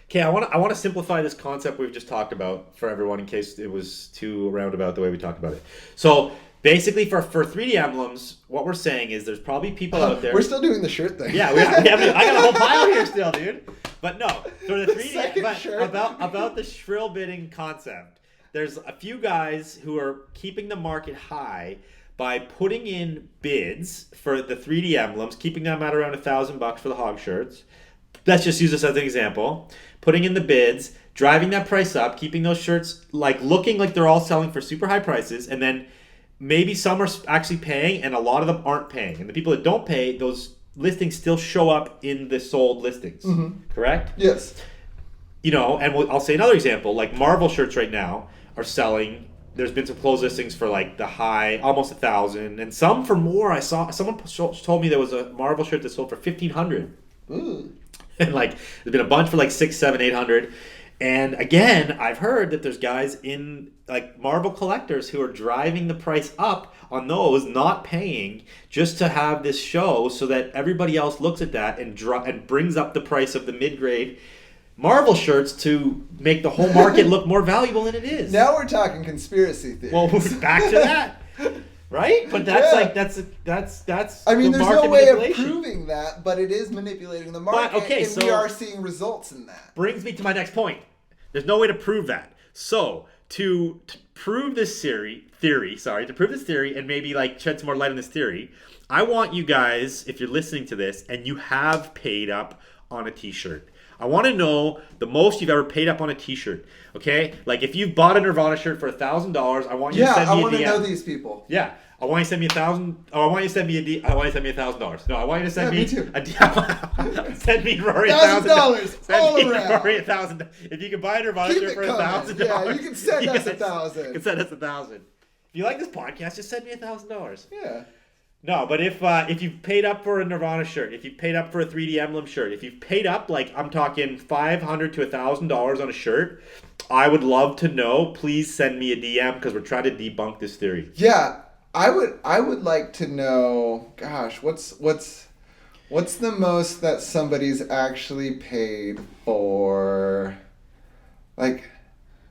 Okay, I want to simplify this concept we've just talked about for everyone in case it was too roundabout the way we talked about it. So basically, for 3D emblems, what we're saying is there's probably people out there. We're still doing the shirt thing. Yeah, I got a whole pile here still, dude. But no, for the 3D, shirt. about the shrill bidding concept, there's a few guys who are keeping the market high by putting in bids for the 3D emblems, keeping them at around $1,000 for the hog shirts. Let's just use this as an example. Putting in the bids, driving that price up, keeping those shirts like looking like they're all selling for super high prices, and then maybe some are actually paying and a lot of them aren't paying. And the people that don't pay, those listings still show up in the sold listings. Correct? Yes. You know, and I'll say another example, like Marvel shirts right now are selling there's been some closed listings for like the high, almost 1,000, and some for more. I saw someone told me there was a Marvel shirt that sold for 1,500. Ooh. And like there's been a bunch for like 600, 700, 800. And again, I've heard that there's guys in like Marvel collectors who are driving the price up on those, not paying, just to have this show so that everybody else looks at that and brings up the price of the mid-grade Marvel shirts to make the whole market look more valuable than it is. Now we're talking conspiracy theories. Well, we're back to that. Right? But that's like that's I mean, the there's market no way of manipulation. proving that, but it is manipulating the market, But, okay, and so we are seeing results in that. Brings me to my next point. There's no way to prove that. So to prove this theory, and maybe like shed some more light on this theory, I want you guys, if you're listening to this and you have paid up on a t-shirt, I want to know the most you've ever paid up on a t-shirt. Okay? Like if you've bought a Nirvana shirt for $1,000, I want you to send me a DM. Yeah, I want to know these people. Yeah. I want you to send me $1,000. Oh, I want you to send me $1,000. No, I want you to send me. Me too. Send me Rory $1,000 all send me around. Rory $1,000. If you can buy a Nirvana Keep shirt it for coming. $1,000, Yeah, you can send us yes, 1,000. You can send us $1,000. If you like this podcast, just send me $1,000. Yeah. No, but if you've paid up for a Nirvana shirt, if you've paid up for a 3D Emblem shirt, if you've paid up, like I'm talking $500 to $1,000 on a shirt, I would love to know. Please send me a DM because we're trying to debunk this theory. Yeah, I would like to know. Gosh, what's the most that somebody's actually paid for? Like,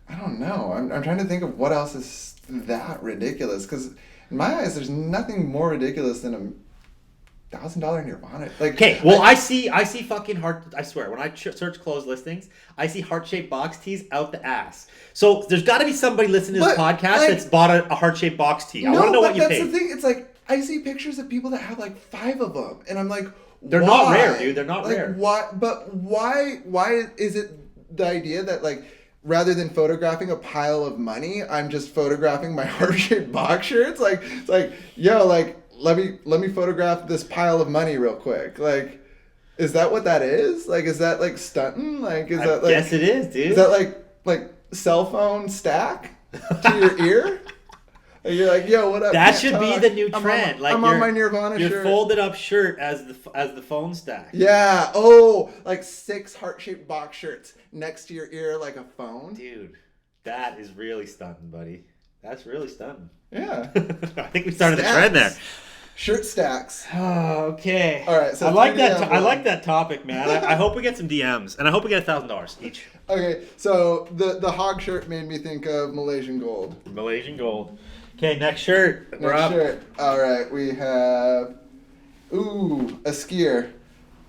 I don't know. I'm trying to think of what else is that ridiculous because. In my eyes, there's nothing more ridiculous than a $1,000 Nirvana. Like, okay, well, I see fucking heart. I swear, when I search closed listings, I see heart-shaped box tees out the ass. So there's got to be somebody listening to this podcast that's bought a heart-shaped box tee. I want to know what you paid. That's the thing. It's like I see pictures of people that have like 5 of them, and I'm like, they're not rare, dude. They're not rare. Why? But why? Why is it the idea that like? Rather than photographing a pile of money, I'm just photographing my heart-shaped box shirts. Like, it's like, yo, like, let me photograph this pile of money real quick. Like, is that what that is? Like, is that like stunting? Like, is that like? Yes, it is, dude. Is that like cell phone stack to your ear? And you're like, yo, what up? That should be the new trend. I'm on my Nirvana shirt. Your folded up shirt as the phone stack. Yeah. Oh, like 6 heart-shaped box shirts next to your ear like a phone. Dude, that is really stunting, buddy. That's really stunting. Yeah. I think we started the trend there. Shirt stacks. Oh, okay. All right. So I like that. I like that topic, man. I hope we get some DMs, and I hope we get $1,000 each. Okay. So the hog shirt made me think of Malaysian gold. Malaysian gold. Okay, next shirt. We're next up. Shirt. All right. We have a skier,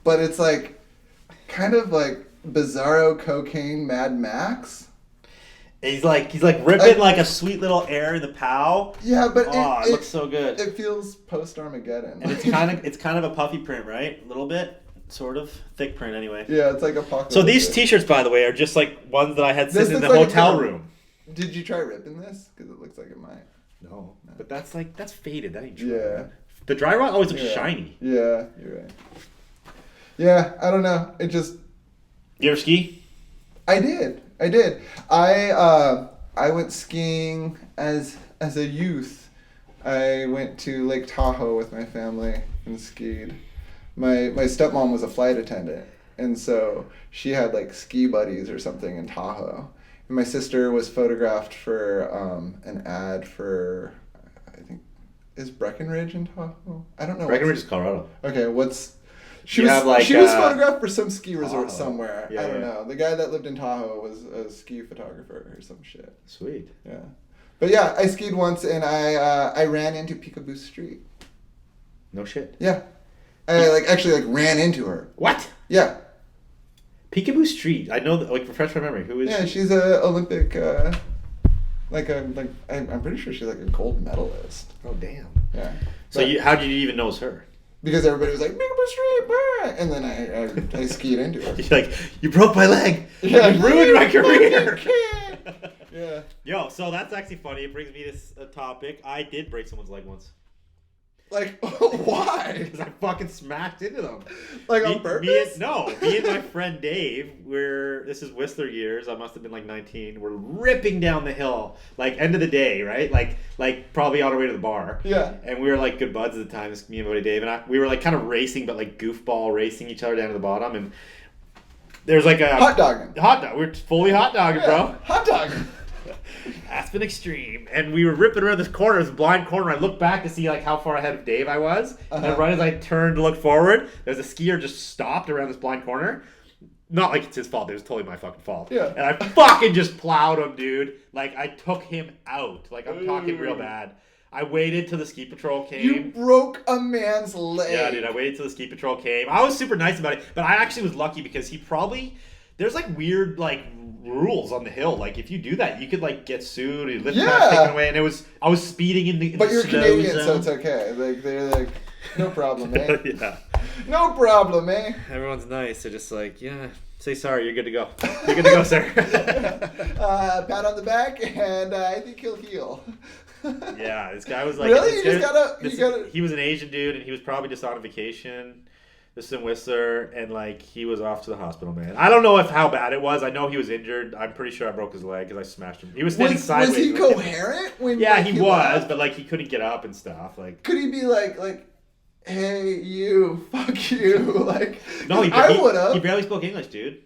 but it's like kind of like Bizarro Cocaine Mad Max. He's like ripping like a sweet little air in the pow. Yeah, but it looks so good. It feels post Armageddon. And it's kind of a puffy print, right? A little bit, sort of thick print anyway. Yeah, it's like apocalyptic. So these T-shirts, by the way, are just like ones that I had sitting in the hotel room. Did you try ripping this? Because it looks like it might. No, but that's faded. That ain't true. Yeah. The dry rot always looks shiny. Yeah, you're right. Yeah, I don't know. It just. You ever ski? I did. I went skiing as a youth. I went to Lake Tahoe with my family and skied. My stepmom was a flight attendant, and so she had like ski buddies or something in Tahoe. And my sister was photographed for an ad for, I think, is Breckenridge in Tahoe? I don't know. Breckenridge is Colorado. Okay, She was photographed for some ski resort Tahoe. somewhere. Yeah, I don't know. The guy that lived in Tahoe was a ski photographer or some shit. Sweet. Yeah. But yeah, I skied once and I ran into Peekaboo Street. No shit. Yeah. I actually ran into her. What? Yeah. Peekaboo Street. I know that, refresh my memory. Who is she? Yeah, she's a Olympic I'm pretty sure she's like a gold medalist. Oh damn. Yeah. So how did you even know it's her? Because everybody was like, Peekaboo Street, bah! And then I skied into her. You're like, you broke my leg. Yeah, you ruined my career. Yeah. Yo, so that's actually funny. It brings me to a topic. I did break someone's leg once. Like, why? Because I fucking smashed into them. Like on purpose? Me and my friend Dave, this is Whistler years. I must have been like 19. We're ripping down the hill, like end of the day, right? Like probably on our way to the bar. Yeah. And we were like good buds at the time. This me and my buddy Dave, and we were like kind of racing, but like goofball racing each other down to the bottom. And there's like a hot dogging. We're fully hot dogging, bro. Hot dogging. Aspen Extreme, and we were ripping around this corner, this blind corner. I looked back to see like how far ahead of Dave I was, and then right as I turned to look forward, there's a skier just stopped around this blind corner. Not like it's his fault; it was totally my fucking fault. Yeah. And I fucking just plowed him, dude. Like I took him out. Like I'm talking real bad. I waited till the ski patrol came. You broke a man's leg. Yeah, dude. I waited till the ski patrol came. I was super nice about it, but I actually was lucky because there's like weird like rules on the hill. Like if you do that, you could like get sued or lift pads taken away. And I was speeding in the but you're Canadian, zone. so it's okay. Like they're like, no problem, eh? Yeah. No problem, eh? Everyone's nice. They're just like, yeah, say sorry. You're good to go. You're good to go, sir. Pat on the back, and I think he'll heal. Yeah, this guy was like, really? You gotta. He was an Asian dude, and he was probably just on a vacation. This is in Whistler, and like he was off to the hospital, man. I don't know how bad it was. I know he was injured. I'm pretty sure I broke his leg because I smashed him. He was standing sideways. Was he coherent when? Yeah, like, he was, laughed? But like he couldn't get up and stuff. Like, could he be like, hey, you, fuck you, like? No, I would have. He barely spoke English, dude.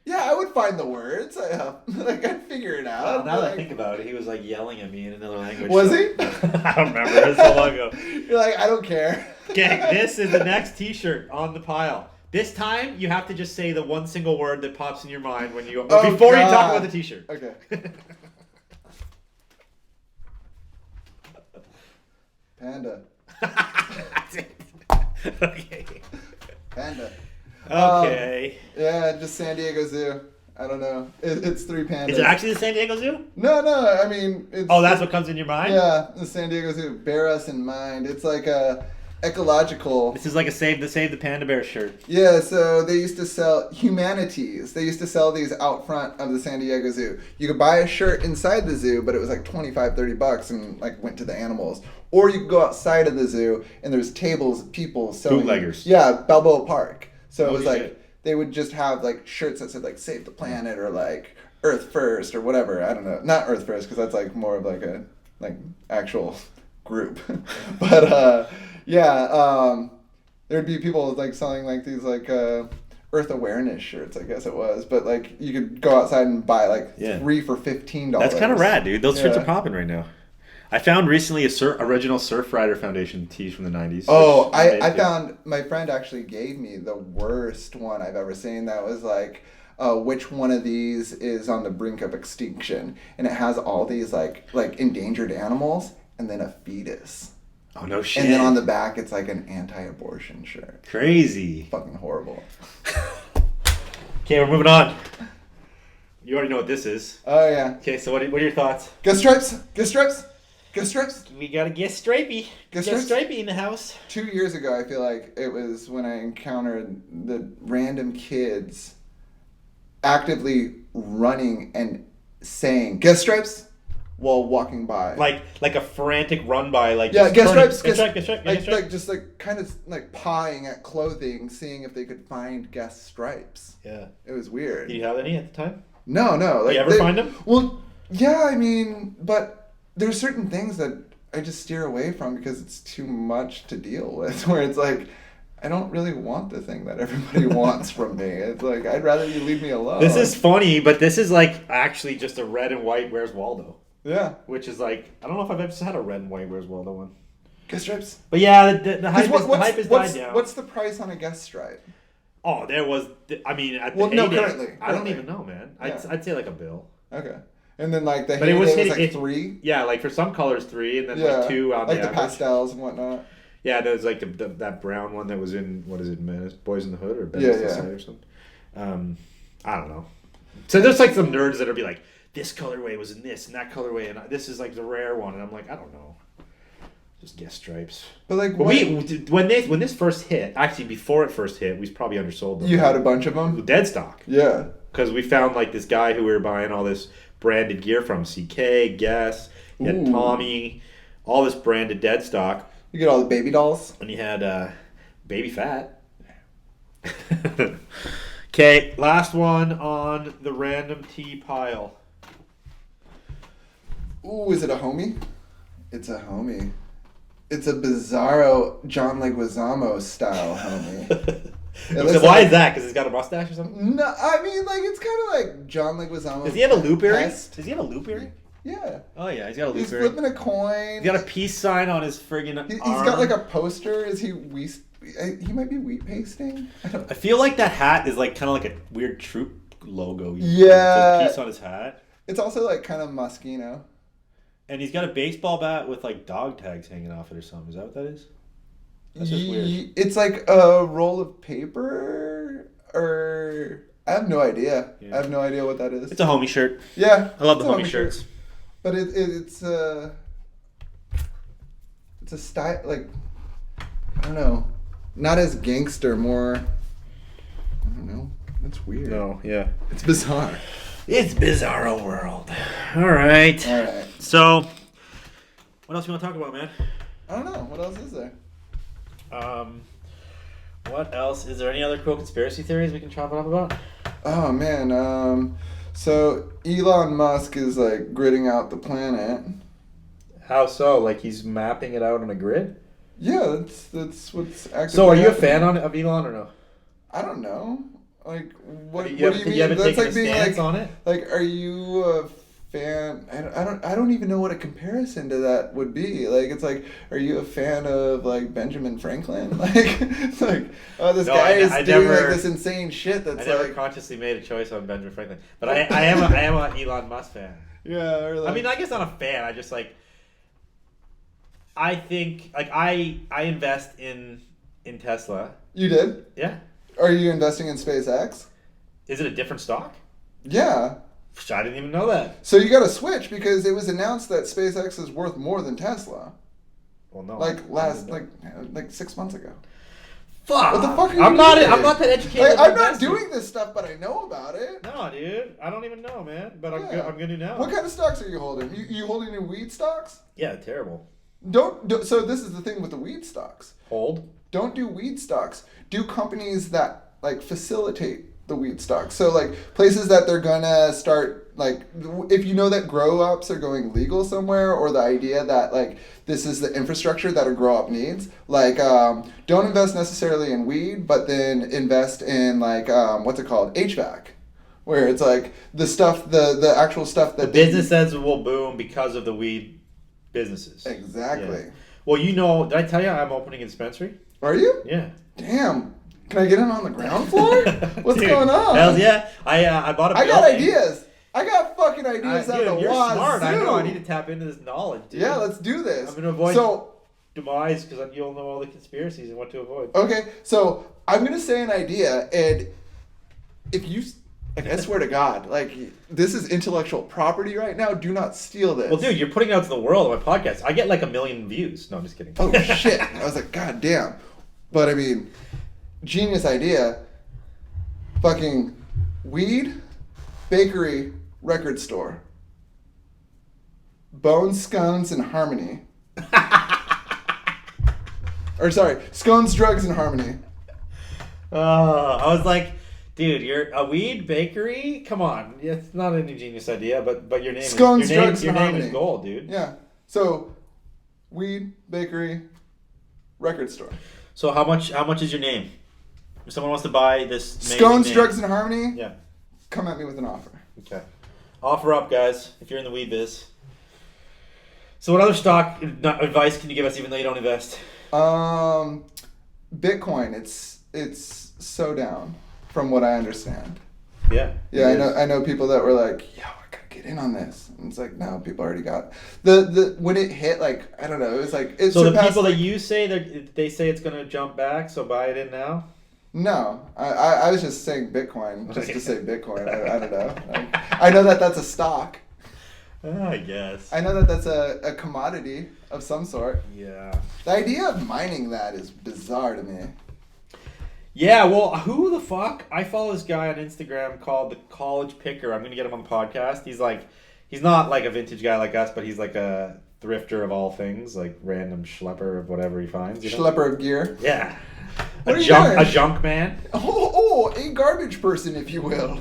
Yeah, I would find the words. I'd figure it out. Well, now that I think about it, he was like yelling at me in another language. Was he? I don't remember. It was so long ago. You're like, I don't care. Okay, this is the next T-shirt on the pile. This time, you have to just say the one single word that pops in your mind when you before you talk about the T-shirt. Okay. Panda. That's it. Okay. Panda. Okay. Yeah, just San Diego Zoo. I don't know. It's 3 pandas. Is it actually the San Diego Zoo? No. I mean, it's. Oh, that's what comes in your mind? Yeah, the San Diego Zoo. Bear us in mind. It's like a ecological. This is like a Save the Panda Bear shirt. Yeah, so they used to sell humanities. They used to sell these out front of the San Diego Zoo. You could buy a shirt inside the zoo, but it was like $25-$30 and like went to the animals. Or you could go outside of the zoo and there's tables, people selling. Bootleggers. Yeah, Balboa Park. So it was shit. like they would just have like shirts that said like Save the Planet or like Earth First or whatever. I don't know. Not Earth First because that's like more of like a actual group. But there'd be people like selling like these like Earth Awareness shirts, I guess it was. But like you could go outside and buy like 3 for $15. That's kind of rad, dude. Those shirts are popping right now. I found recently original Surfrider Foundation tees from the 90s. Oh, I found, my friend actually gave me the worst one I've ever seen. That was like, which one of these is on the brink of extinction? And it has all these like endangered animals and then a fetus. Oh, no shit. And then on the back, it's like an anti-abortion shirt. Crazy. Fucking horrible. Okay, we're moving on. You already know what this is. Oh, yeah. Okay, so what are your thoughts? Get stripes. Get stripes. Get stripes. We gotta get stripey. Get stripey in the house. 2 years ago, I feel like it was when I encountered the random kids actively running and saying, get stripes, while walking by. Like a frantic run by, like yeah, get stripes, get stripe. Like just like kind of like pawing at clothing, seeing if they could find guest stripes. Yeah, it was weird. Did you have any at the time? No. Like, did you ever find them? Well, yeah, I mean, but there's certain things that I just steer away from because it's too much to deal with. Where it's like, I don't really want the thing that everybody wants from me. It's like, I'd rather you leave me alone. This is funny, but this is like actually just a red and white Where's Waldo. Yeah. Which is like, I don't know if I've ever had a red and white Where's Waldo one. Guest stripes? But yeah, the hype has died down. What's the price on a guest stripe? Oh, there was, I mean, at the well, no, heyday, currently. I don't even know, man. Yeah. I'd say like a bill. Okay. And then like the but it was like 3? Yeah, like for some colors 3, and then like 2 on like the the pastels and whatnot. Yeah, there's like that brown one that was in, what is it, Boys in the Hood or Ben's Society or something. I don't know. So there's like some nerds that'll be like, this colorway was in this and that colorway, and this is like the rare one, and I'm like, I don't know. Just guess stripes. But like, when this first hit, actually before it first hit, we probably undersold them. You had a bunch of them? Dead stock. Yeah. Because we found like this guy who we were buying all this branded gear from, CK, Guess, you had Tommy, all this branded dead stock. You get all the baby dolls. And you had Baby Fat. Okay, last one on the random tea pile. Ooh, is it a homie? It's a homie. It's a bizarro John Leguizamo style homie. So why is that? Because he's got a mustache or something? No, I mean, like, it's kind of like John Leguizamo. Does he have a loop earring? Does he have a loop earring? Yeah. Oh, yeah, he's got a loop He's earring. flipping a coin. He's got a peace sign on his friggin' arm. He's got like a poster. Is he he might be wheat pasting? I feel like that hat is like kind of like a weird troop logo. Yeah. It says peace on his hat. It's also like kind of Moschino. And he's got a baseball bat with like dog tags hanging off it or something. Is that what that is? That's just weird. It's like a roll of paper, or I have no idea. Yeah. I have no idea what that is. It's a homie shirt. Yeah, I love the homie shirts. But it's a style, like, I don't know, not as gangster, more, I don't know. That's weird. No, yeah, it's bizarre. It's Bizarro World. All right. So, what else you want to talk about, man? I don't know. What else is there? What else? Is there any other cool conspiracy theories we can chop it up about? Oh, man. So Elon Musk is, like, gridding out the planet. How so? Like, he's mapping it out on a grid? Yeah, that's what's actually So, are you a fan of Elon or no? I don't know. Like, what do you mean? You haven't That's taken like a being stance like, on it? Like, are you a fan? I don't even know what a comparison to that would be. Like, it's like, are you a fan of like Benjamin Franklin? Like, it's like, oh, this guy is doing like this insane shit. That's I never like, consciously made a choice on Benjamin Franklin, but I am an Elon Musk fan. Yeah, or like, I mean, I guess not a fan. I just like. I think like I invest in Tesla. You did? Yeah. Are you investing in SpaceX? Is it a different stock? Yeah. I didn't even know that. So you got to switch because it was announced that SpaceX is worth more than Tesla. Well, no. Like like 6 months ago. Fuck. What the fuck are you I'm doing? I'm not that educated. Like, I'm not doing this stuff, but I know about it. No, dude. I don't even know, man. But I'm going to know. What kind of stocks are you holding? You holding any weed stocks? Yeah, terrible. Don't. So this is the thing with the weed stocks. Hold. Don't do weed stocks. Do companies that like facilitate the weed stocks. So like places that they're gonna start, like, if you know that grow ups are going legal somewhere, or the idea that like this is the infrastructure that a grow up needs. Like don't invest necessarily in weed, but then invest in like what's it called, HVAC. Where it's like the stuff, the actual stuff that the businesses will boom because of the weed businesses. Exactly. Yeah. Well, you know, did I tell you I'm opening a dispensary? Are you? Yeah. Damn. Can I get in on the ground floor? What's going on? Hell yeah. I bought a building. I got ideas. I got fucking ideas out the You're wazoo. smart. I know. I need to tap into this knowledge, dude. Yeah, let's do this. I'm going to avoid demise because you'll know all the conspiracies and what to avoid. Okay, so I'm going to say an idea, and if you... Like, I swear to God, like, this is intellectual property right now. Do not steal this. Well, dude, you're putting it out to the world on my podcast. I get like 1 million views. No, I'm just kidding. Oh, shit. I was like, God damn. But, I mean, genius idea. Fucking weed, bakery, record store. Bones, Scones, and Harmony. Or, sorry, Scones, Drugs, and Harmony. I was like... Dude, you're a weed bakery? Come on. It's not an ingenious idea, but your name Scones, is your name is gold, dude. Yeah. So, weed, bakery, record store. So how much is your name? If someone wants to buy this Scones, name, Drugs, and Harmony? Yeah. Come at me with an offer. Okay. Offer up, guys, if you're in the weed biz. So what other stock advice can you give us even though you don't invest? Bitcoin, it's so down. From what I understand. Yeah. Yeah, I know people that were like, yo, I gotta get in on this. And it's like, no, people already got the when it hit, like, I don't know, it was like it so surpassed, the people that you say they say it's gonna jump back, so buy it in now? No. I was just saying Bitcoin, just to say Bitcoin. I don't know. I know that's a stock. I guess. I know that's a commodity of some sort. Yeah. The idea of mining that is bizarre to me. Yeah, well, who the fuck? I follow this guy on Instagram called the College Picker. I'm gonna get him on the podcast. He's not like a vintage guy like us, but he's like a thrifter of all things, like random schlepper of whatever he finds. You know? Schlepper of gear. Yeah. What are you doing? A junk man. Oh, a garbage person, if you will.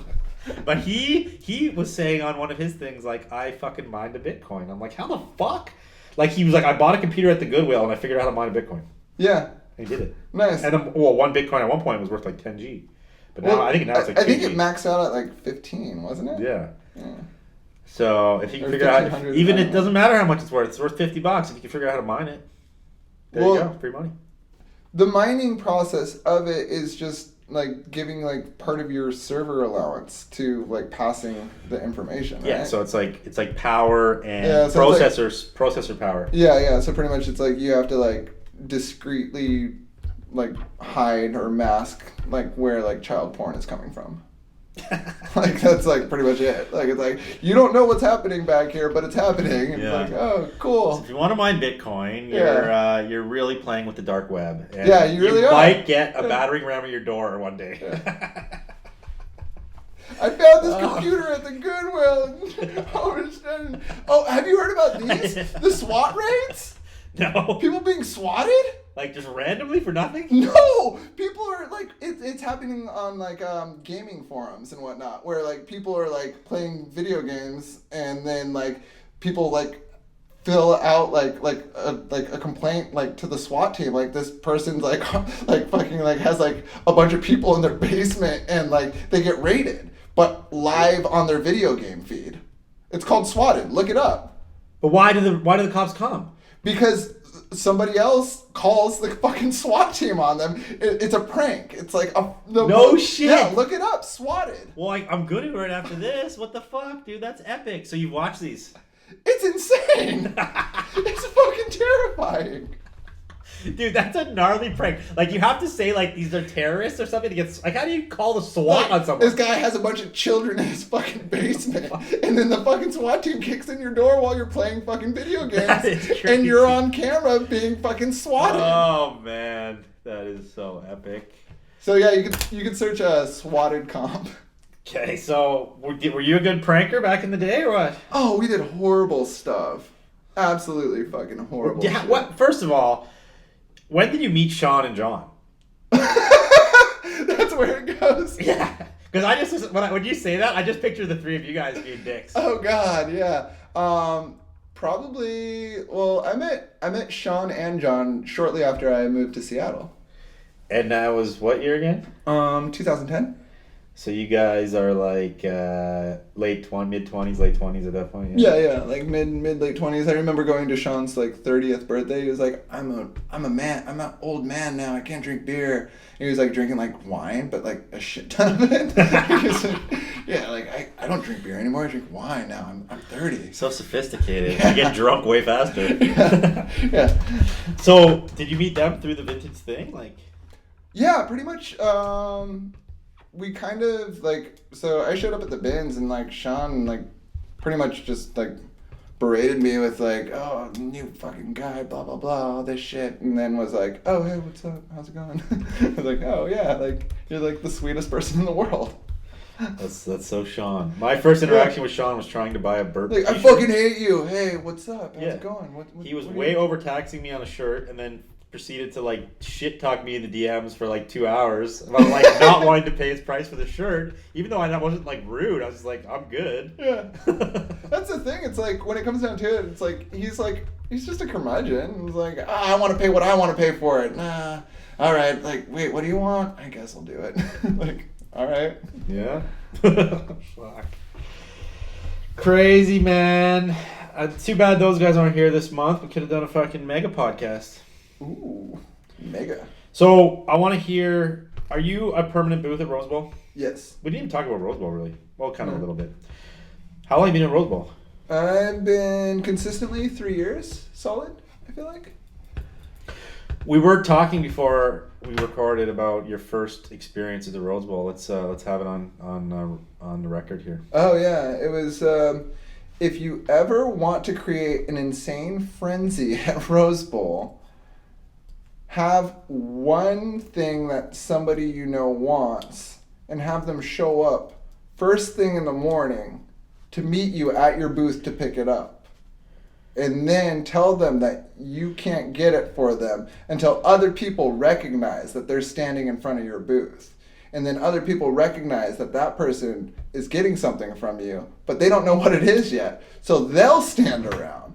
But he was saying on one of his things, like, I fucking mined a Bitcoin. I'm like, how the fuck? Like, he was like, I bought a computer at the Goodwill and I figured out how to mine a Bitcoin. Yeah. And he did it. Nice. And one Bitcoin at one point was worth like 10G. But now, I think it's like 2G. I think it maxed out at like 15, wasn't it? Yeah. Yeah. So if you can figure out, even it doesn't matter how much it's worth $50 if you can figure out how to mine it. There you go, free money. The mining process of it is just like giving like part of your server allowance to like passing the information. Yeah, right? so it's like power and processor power. Yeah. So pretty much it's like you have to like discreetly like hide or mask like where like child porn is coming from. Like that's like pretty much it. Like it's like you don't know what's happening back here, but it's happening. It's like, oh, cool. So if you want to mine Bitcoin, you're really playing with the dark web. And yeah, you really are. You might get a battering ram at your door one day. Yeah. I found this computer at the Goodwill. Oh, have you heard about these? The SWAT raids? No. People being swatted? Like just randomly for nothing? No! People are like, it's happening on like gaming forums and whatnot, where like people are like playing video games and then like people like fill out like a complaint like to the SWAT team, like this person's like fucking like has like a bunch of people in their basement and like they get raided, but live on their video game feed. It's called swatted. Look it up. But why do the cops come? Because somebody else calls the fucking SWAT team on them. It's a prank. It's like no shit. Yeah, look it up. Swatted. Well, I'm good right after this. What the fuck, dude? That's epic. So you watch these? It's insane. It's fucking terrifying. Dude, that's a gnarly prank. Like, you have to say, like, these are terrorists or something to get... Like, how do you call the SWAT on someone? This guy has a bunch of children in his fucking basement, and then the fucking SWAT team kicks in your door while you're playing fucking video games, and you're on camera being fucking swatted. Oh, man. That is so epic. So, yeah, you could search a swatted comp. Okay, so were you a good pranker back in the day, or what? Oh, we did horrible stuff. Absolutely fucking horrible shit. What? First of all... When did you meet Sean and John? That's where it goes. Yeah, because when you say that, I just picture the three of you guys being dicks. Oh God, yeah. Probably. Well, I met Sean and John shortly after I moved to Seattle. And that was what year again? 2010. So you guys are like mid-20s, late 20s at that point? Yeah, like mid late 20s. I remember going to Sean's like 30th birthday. He was like, I'm an old man now. I can't drink beer. And he was like drinking like wine, but like a shit ton of it. He was like, yeah, like I don't drink beer anymore. I drink wine now. I'm 30. So sophisticated. Yeah. You get drunk way faster. Yeah. So did you meet them through the vintage thing? Like. Yeah, pretty much. We kind of like, so I showed up at the bins and like Sean like pretty much just like berated me with like, oh, new fucking guy, blah blah blah, all this shit, and then was like, oh hey, what's up, how's it going? I was like, oh yeah, like you're like the sweetest person in the world. That's so Sean. My first interaction with Sean was trying to buy a Burp like, T-shirt. I fucking hate you. Hey, what's up? How's it going? What he was way overtaxing me on a shirt and then proceeded to like shit talk me in the DMs for like 2 hours about like not wanting to pay his price for the shirt, even though I wasn't like rude. I was just like, I'm good. Yeah. That's the thing. It's like when it comes down to it, it's like he's just a curmudgeon. He's like, I want to pay what I want to pay for it. Nah. All right. Like, wait, what do you want? I guess I'll do it. Like, all right. Yeah. Fuck. Crazy, man. Too bad those guys aren't here this month. We could have done a fucking mega podcast. Ooh, mega. So I want to hear, are you a permanent booth at Rose Bowl? Yes. We didn't even talk about Rose Bowl really. Well, kind of a little bit. How long have you been at Rose Bowl? I've been consistently 3 years solid, I feel like. We were talking before we recorded about your first experience at the Rose Bowl. Let's have it on the record here. Oh yeah, it was. If you ever want to create an insane frenzy at Rose Bowl, have one thing that somebody you know wants and have them show up first thing in the morning to meet you at your booth to pick it up. and then tell them that you can't get it for them until other people recognize that they're standing in front of your booth. And then other people recognize that that person is getting something from you, but they don't know what it is yet. So they'll stand around.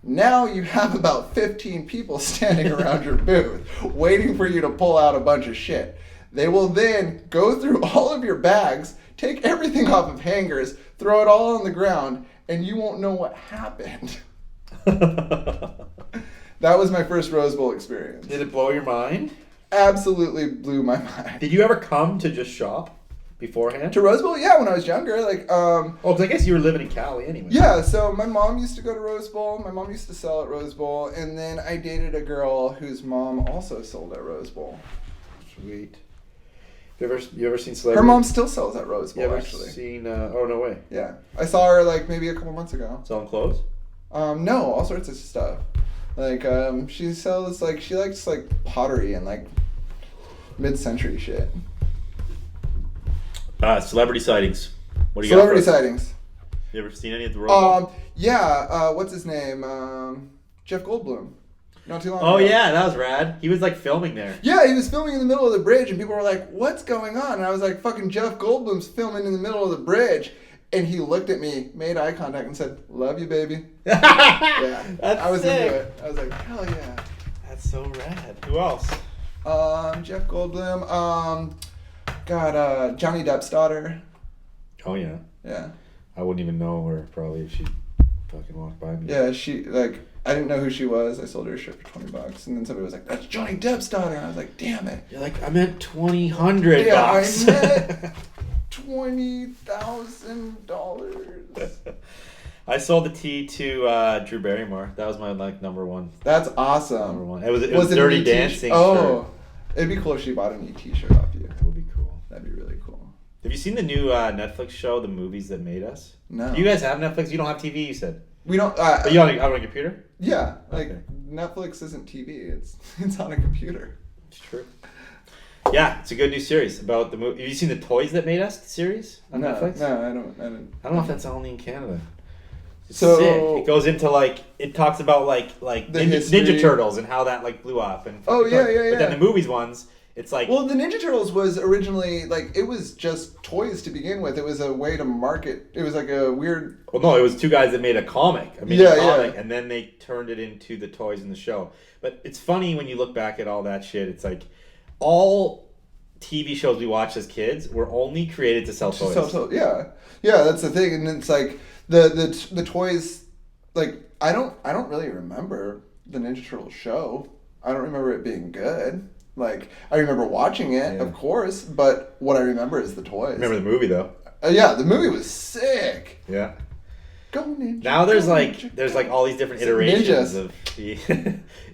Now you have about 15 people standing around your booth waiting for you to pull out a bunch of shit. They will then go through all of your bags, take everything off of hangers, throw it all on the ground, and you won't know what happened. That was my first Rose Bowl experience. Did it blow your mind? Absolutely blew my mind. Did you ever come to just shop beforehand? To Rose Bowl? Yeah, when I was younger. Because I guess you were living in Cali anyway. Yeah, so my mom used to go to Rose Bowl. My mom used to sell at Rose Bowl. And then I dated a girl whose mom also sold at Rose Bowl. Sweet. You ever seen Celebrity? Her mom still sells at Rose Bowl, you ever actually. Seen, oh, no way. Yeah. I saw her maybe a couple months ago. Selling clothes? No, all sorts of stuff. She sells, she likes, pottery and, mid-century shit. Celebrity sightings. What do you Celebrity got? sightings. You ever seen any at the Rose Bowl? Yeah. What's his name? Jeff Goldblum. Not too long ago. Oh, yeah, that was rad. He was, filming there. Yeah, he was filming in the middle of the bridge, and people were like, what's going on? And I was like, fucking Jeff Goldblum's filming in the middle of the bridge. And he looked at me, made eye contact, and said, love you, baby. Yeah. I was sick. into it. I was like, hell yeah. That's so rad. Who else? Jeff Goldblum. Johnny Depp's daughter. Oh, yeah. Yeah. I wouldn't even know her, probably, if she fucking walked by me. Yeah, I didn't know who she was. I sold her a shirt for $20, and then somebody was like, "That's Johnny Depp's daughter." And I was like, "Damn it!" You're like, I meant $2,000. Yeah, I meant $20,000. I sold the tee to Drew Barrymore. That was my number one. That's awesome. Number one. It was Dirty an Dancing. Oh, it'd be cool if she bought an T-shirt off you. That would be cool. That'd be really cool. Have you seen the new Netflix show, The Movies That Made Us? No. Do you guys have Netflix? You don't have TV, you said. We don't. But you have a computer? Yeah, Okay. Netflix isn't TV. It's on a computer. It's true. Yeah, it's a good new series about the movie. Have you seen the Toys That Made Us series on Netflix? No, I don't. I don't know if that's only in Canada. It's So- sick. It goes into it talks about Ninja Turtles and how that blew up and. Oh, yeah. But then the movies ones, it's Well, the Ninja Turtles was originally it was just toys to begin with. It was a way to market. It was a weird. Well, no, it was two guys that made a comic. Yeah. And then they turned it into the toys in the show. But it's funny when you look back at all that shit. It's all TV shows we watched as kids were only created to sell toys. Yeah, that's the thing, and it's the toys. I don't really remember the Ninja Turtles show. I don't remember it being good. I remember watching it, of course, but what I remember is the toys. Remember the movie though? Yeah, the movie was sick. Yeah. Go Ninja. Now there's go Ninja, there's go. all these different iterations Ninjas. of the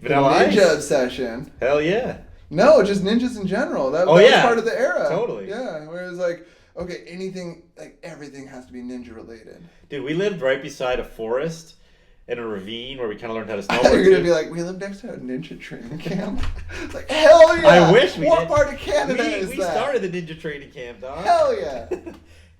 Vanilla Ninja obsession. Hell yeah. No, just ninjas in general. That was part of the era. Totally. Yeah, whereas okay, anything everything has to be ninja related. Dude, we lived right beside a forest in a ravine where we kind of learned how to I thought you snowboard. were gonna be we live next to a ninja training camp. It's hell yeah! I wish we What did. part of Canada is we that? started the ninja training camp, dog. Hell yeah!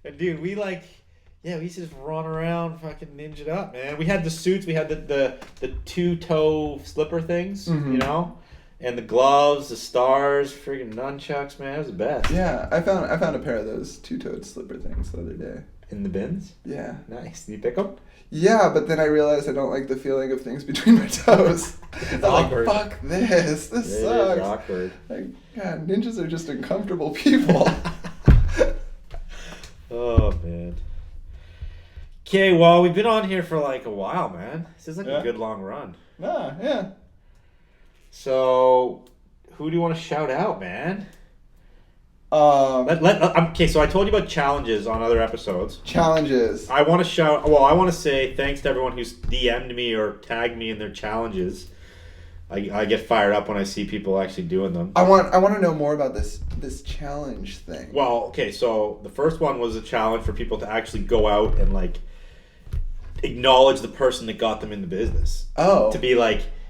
And dude, we we used to just run around fucking ninja up, man. We had the suits, we had the two-toe slipper things, Mhm. and the gloves, the stars, friggin' nunchucks, man. It was the best. Yeah, I found a pair of those two-toed slipper things the other day. In the bins? Yeah. Nice. Did you pick them? Yeah, but then I realized I don't like the feeling of things between my toes. I'm awkward. fuck this. This It is sucks. awkward. God, ninjas are just uncomfortable people. Oh, man. Okay, well, we've been on here for a while, man. This is a good long run. Nah, yeah. So, who do you want to shout out, man? Okay, So I told you about challenges on other episodes. challenges. I want to say thanks to everyone who's DM'd me or tagged me in their challenges. I get fired up when I see people actually doing them. I want to know more about this challenge thing. Well, okay, so the first one was a challenge for people to actually go out and acknowledge the person that got them in the business. Oh. To be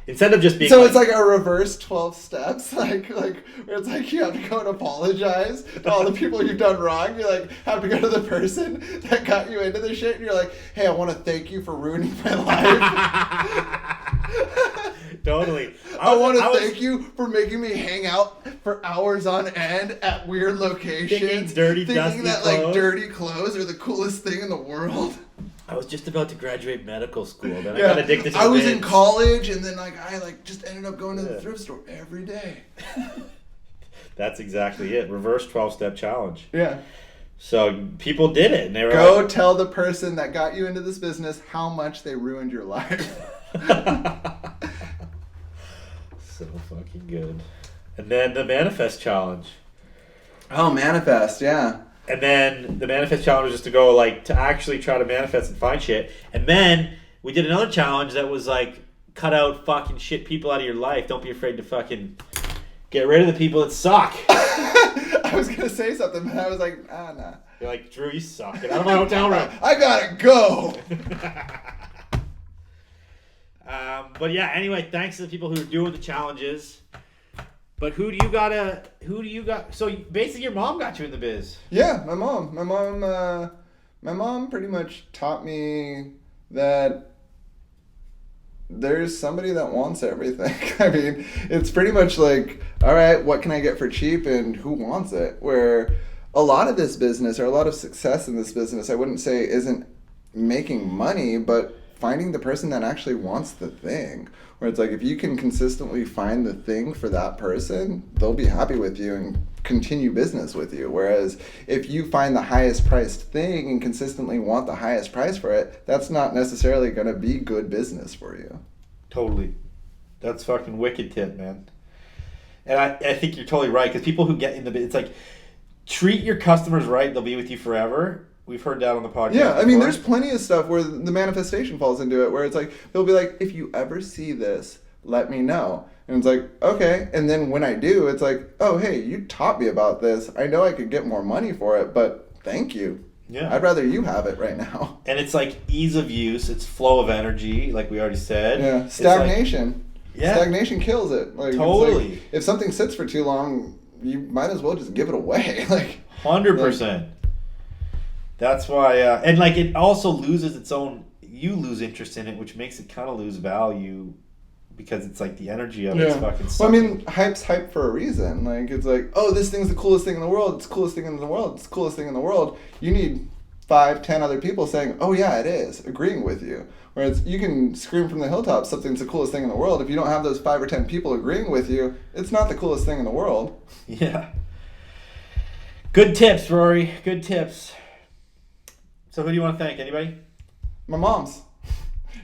Instead of just being So it's like a reverse 12 steps, like where it's like you have to go and apologize to all the people you've done wrong. You like have to go to the person that got you into the shit, and you're like, hey, I want to thank you for ruining my life. Totally. I want to thank you for making me hang out for hours on end at weird locations, thinking that clothes. like dirty clothes are the coolest thing in the world. I was just about to graduate medical school, then I got addicted to I was the in college, and then I just ended up going to the thrift store every day. That's exactly it. Reverse 12-step challenge. Yeah. So people did it, and they were Go tell the person that got you into this business how much they ruined your life. So fucking good. And then the manifest challenge. Oh, manifest, yeah. And then the manifest challenge was just to go to actually try to manifest and find shit. And then we did another challenge that was cut out fucking shit people out of your life. Don't be afraid to fucking get rid of the people that suck. I was gonna say something, but I was like, nah. You're like, Drew, you suck. Get out of my hotel room. I gotta go. But yeah, anyway, thanks to the people who are doing the challenges. But who do you got? So basically your mom got you in the biz. Yeah, my mom. My mom pretty much taught me that there's somebody that wants everything. I mean, it's pretty much like, all right, what can I get for cheap and who wants it? Where a lot of this business, or a lot of success in this business, I wouldn't say isn't making money, but finding the person that actually wants the thing. Where it's like, if you can consistently find the thing for that person, they'll be happy with you and continue business with you. Whereas if you find the highest priced thing and consistently want the highest price for it, that's not necessarily going to be good business for you. Totally. That's fucking wicked tip, man. And I think you're totally right, because people who get in the biz, it's like, treat your customers right, they'll be with you forever. We've heard that on the podcast. Yeah, I mean, there's plenty of stuff where the manifestation falls into it, where it's like, they'll be like, if you ever see this, let me know. And it's like, okay. And then when I do, it's like, oh, hey, you taught me about this. I know I could get more money for it, but thank you. Yeah. I'd rather you have it right now. And it's like ease of use, it's flow of energy, like we already said. Yeah, stagnation. Yeah. Stagnation kills it. Like, totally. It's like, if something sits for too long, you might as well just give it away. 100%. That's why, and it also loses its own, you lose interest in it, which makes it kind of lose value, because it's like the energy of it's fucking sucking. Well, I mean, hype's hype for a reason. It's like, oh, this thing's the coolest thing in the world. It's the coolest thing in the world. It's the coolest thing in the world. You need 5-10 other people saying, oh yeah, it is, agreeing with you. Whereas you can scream from the hilltops something's the coolest thing in the world. If you don't have those 5 or 10 people agreeing with you, it's not the coolest thing in the world. Yeah. Good tips, Rory. Good tips. So who do you want to thank? Anybody? My moms.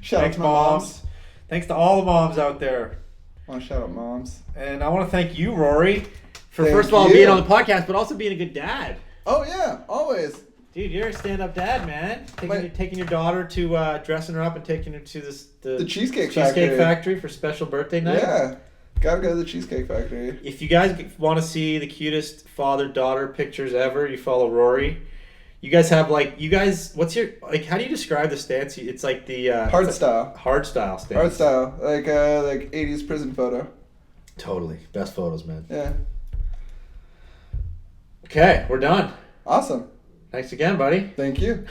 Shout Thanks, out to my moms. Thanks to all the moms out there. I want to shout out moms. And I want to thank you, Rory, for Thank first of all you. being on the podcast, but also being a good dad. Oh yeah, always. Dude, you're a stand-up dad, man. Taking your daughter to dressing her up and taking her to the Cheesecake Factory for special birthday night. Yeah, gotta go to the Cheesecake Factory. If you guys want to see the cutest father-daughter pictures ever, you follow Rory. You guys have what's your, how do you describe the stance? It's like the hard style. Hard style stance. Hard style, like 80s prison photo. Totally, best photos, man. Yeah. Okay, we're done. Awesome. Thanks again, buddy. Thank you.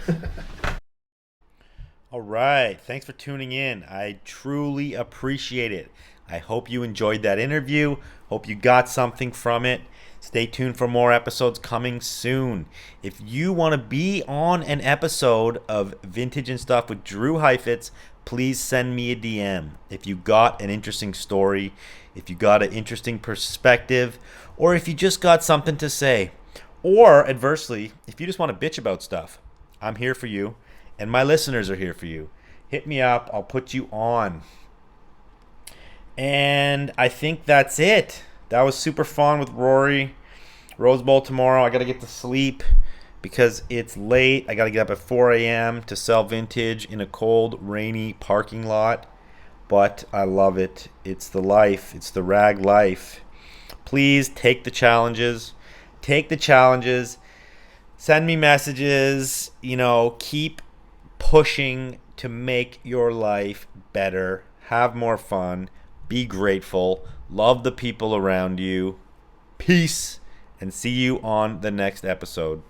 All right, thanks for tuning in. I truly appreciate it. I hope you enjoyed that interview. Hope you got something from it. Stay tuned for more episodes coming soon. If you want to be on an episode of Vintage and Stuff with Drew Heifetz, please send me a DM. If you got an interesting story, if you got an interesting perspective, or if you just got something to say, or adversely, if you just want to bitch about stuff, I'm here for you, and my listeners are here for you. Hit me up. I'll put you on. And I think that's it. That was super fun with Rory. Rose Bowl tomorrow. I got to get to sleep because it's late. I got to get up at 4 a.m. to sell vintage in a cold, rainy parking lot. But I love it. It's the life. It's the rag life. Please take the challenges. Take the challenges. Send me messages. Keep pushing to make your life better. Have more fun. Be grateful. Love the people around you. Peace. And see you on the next episode.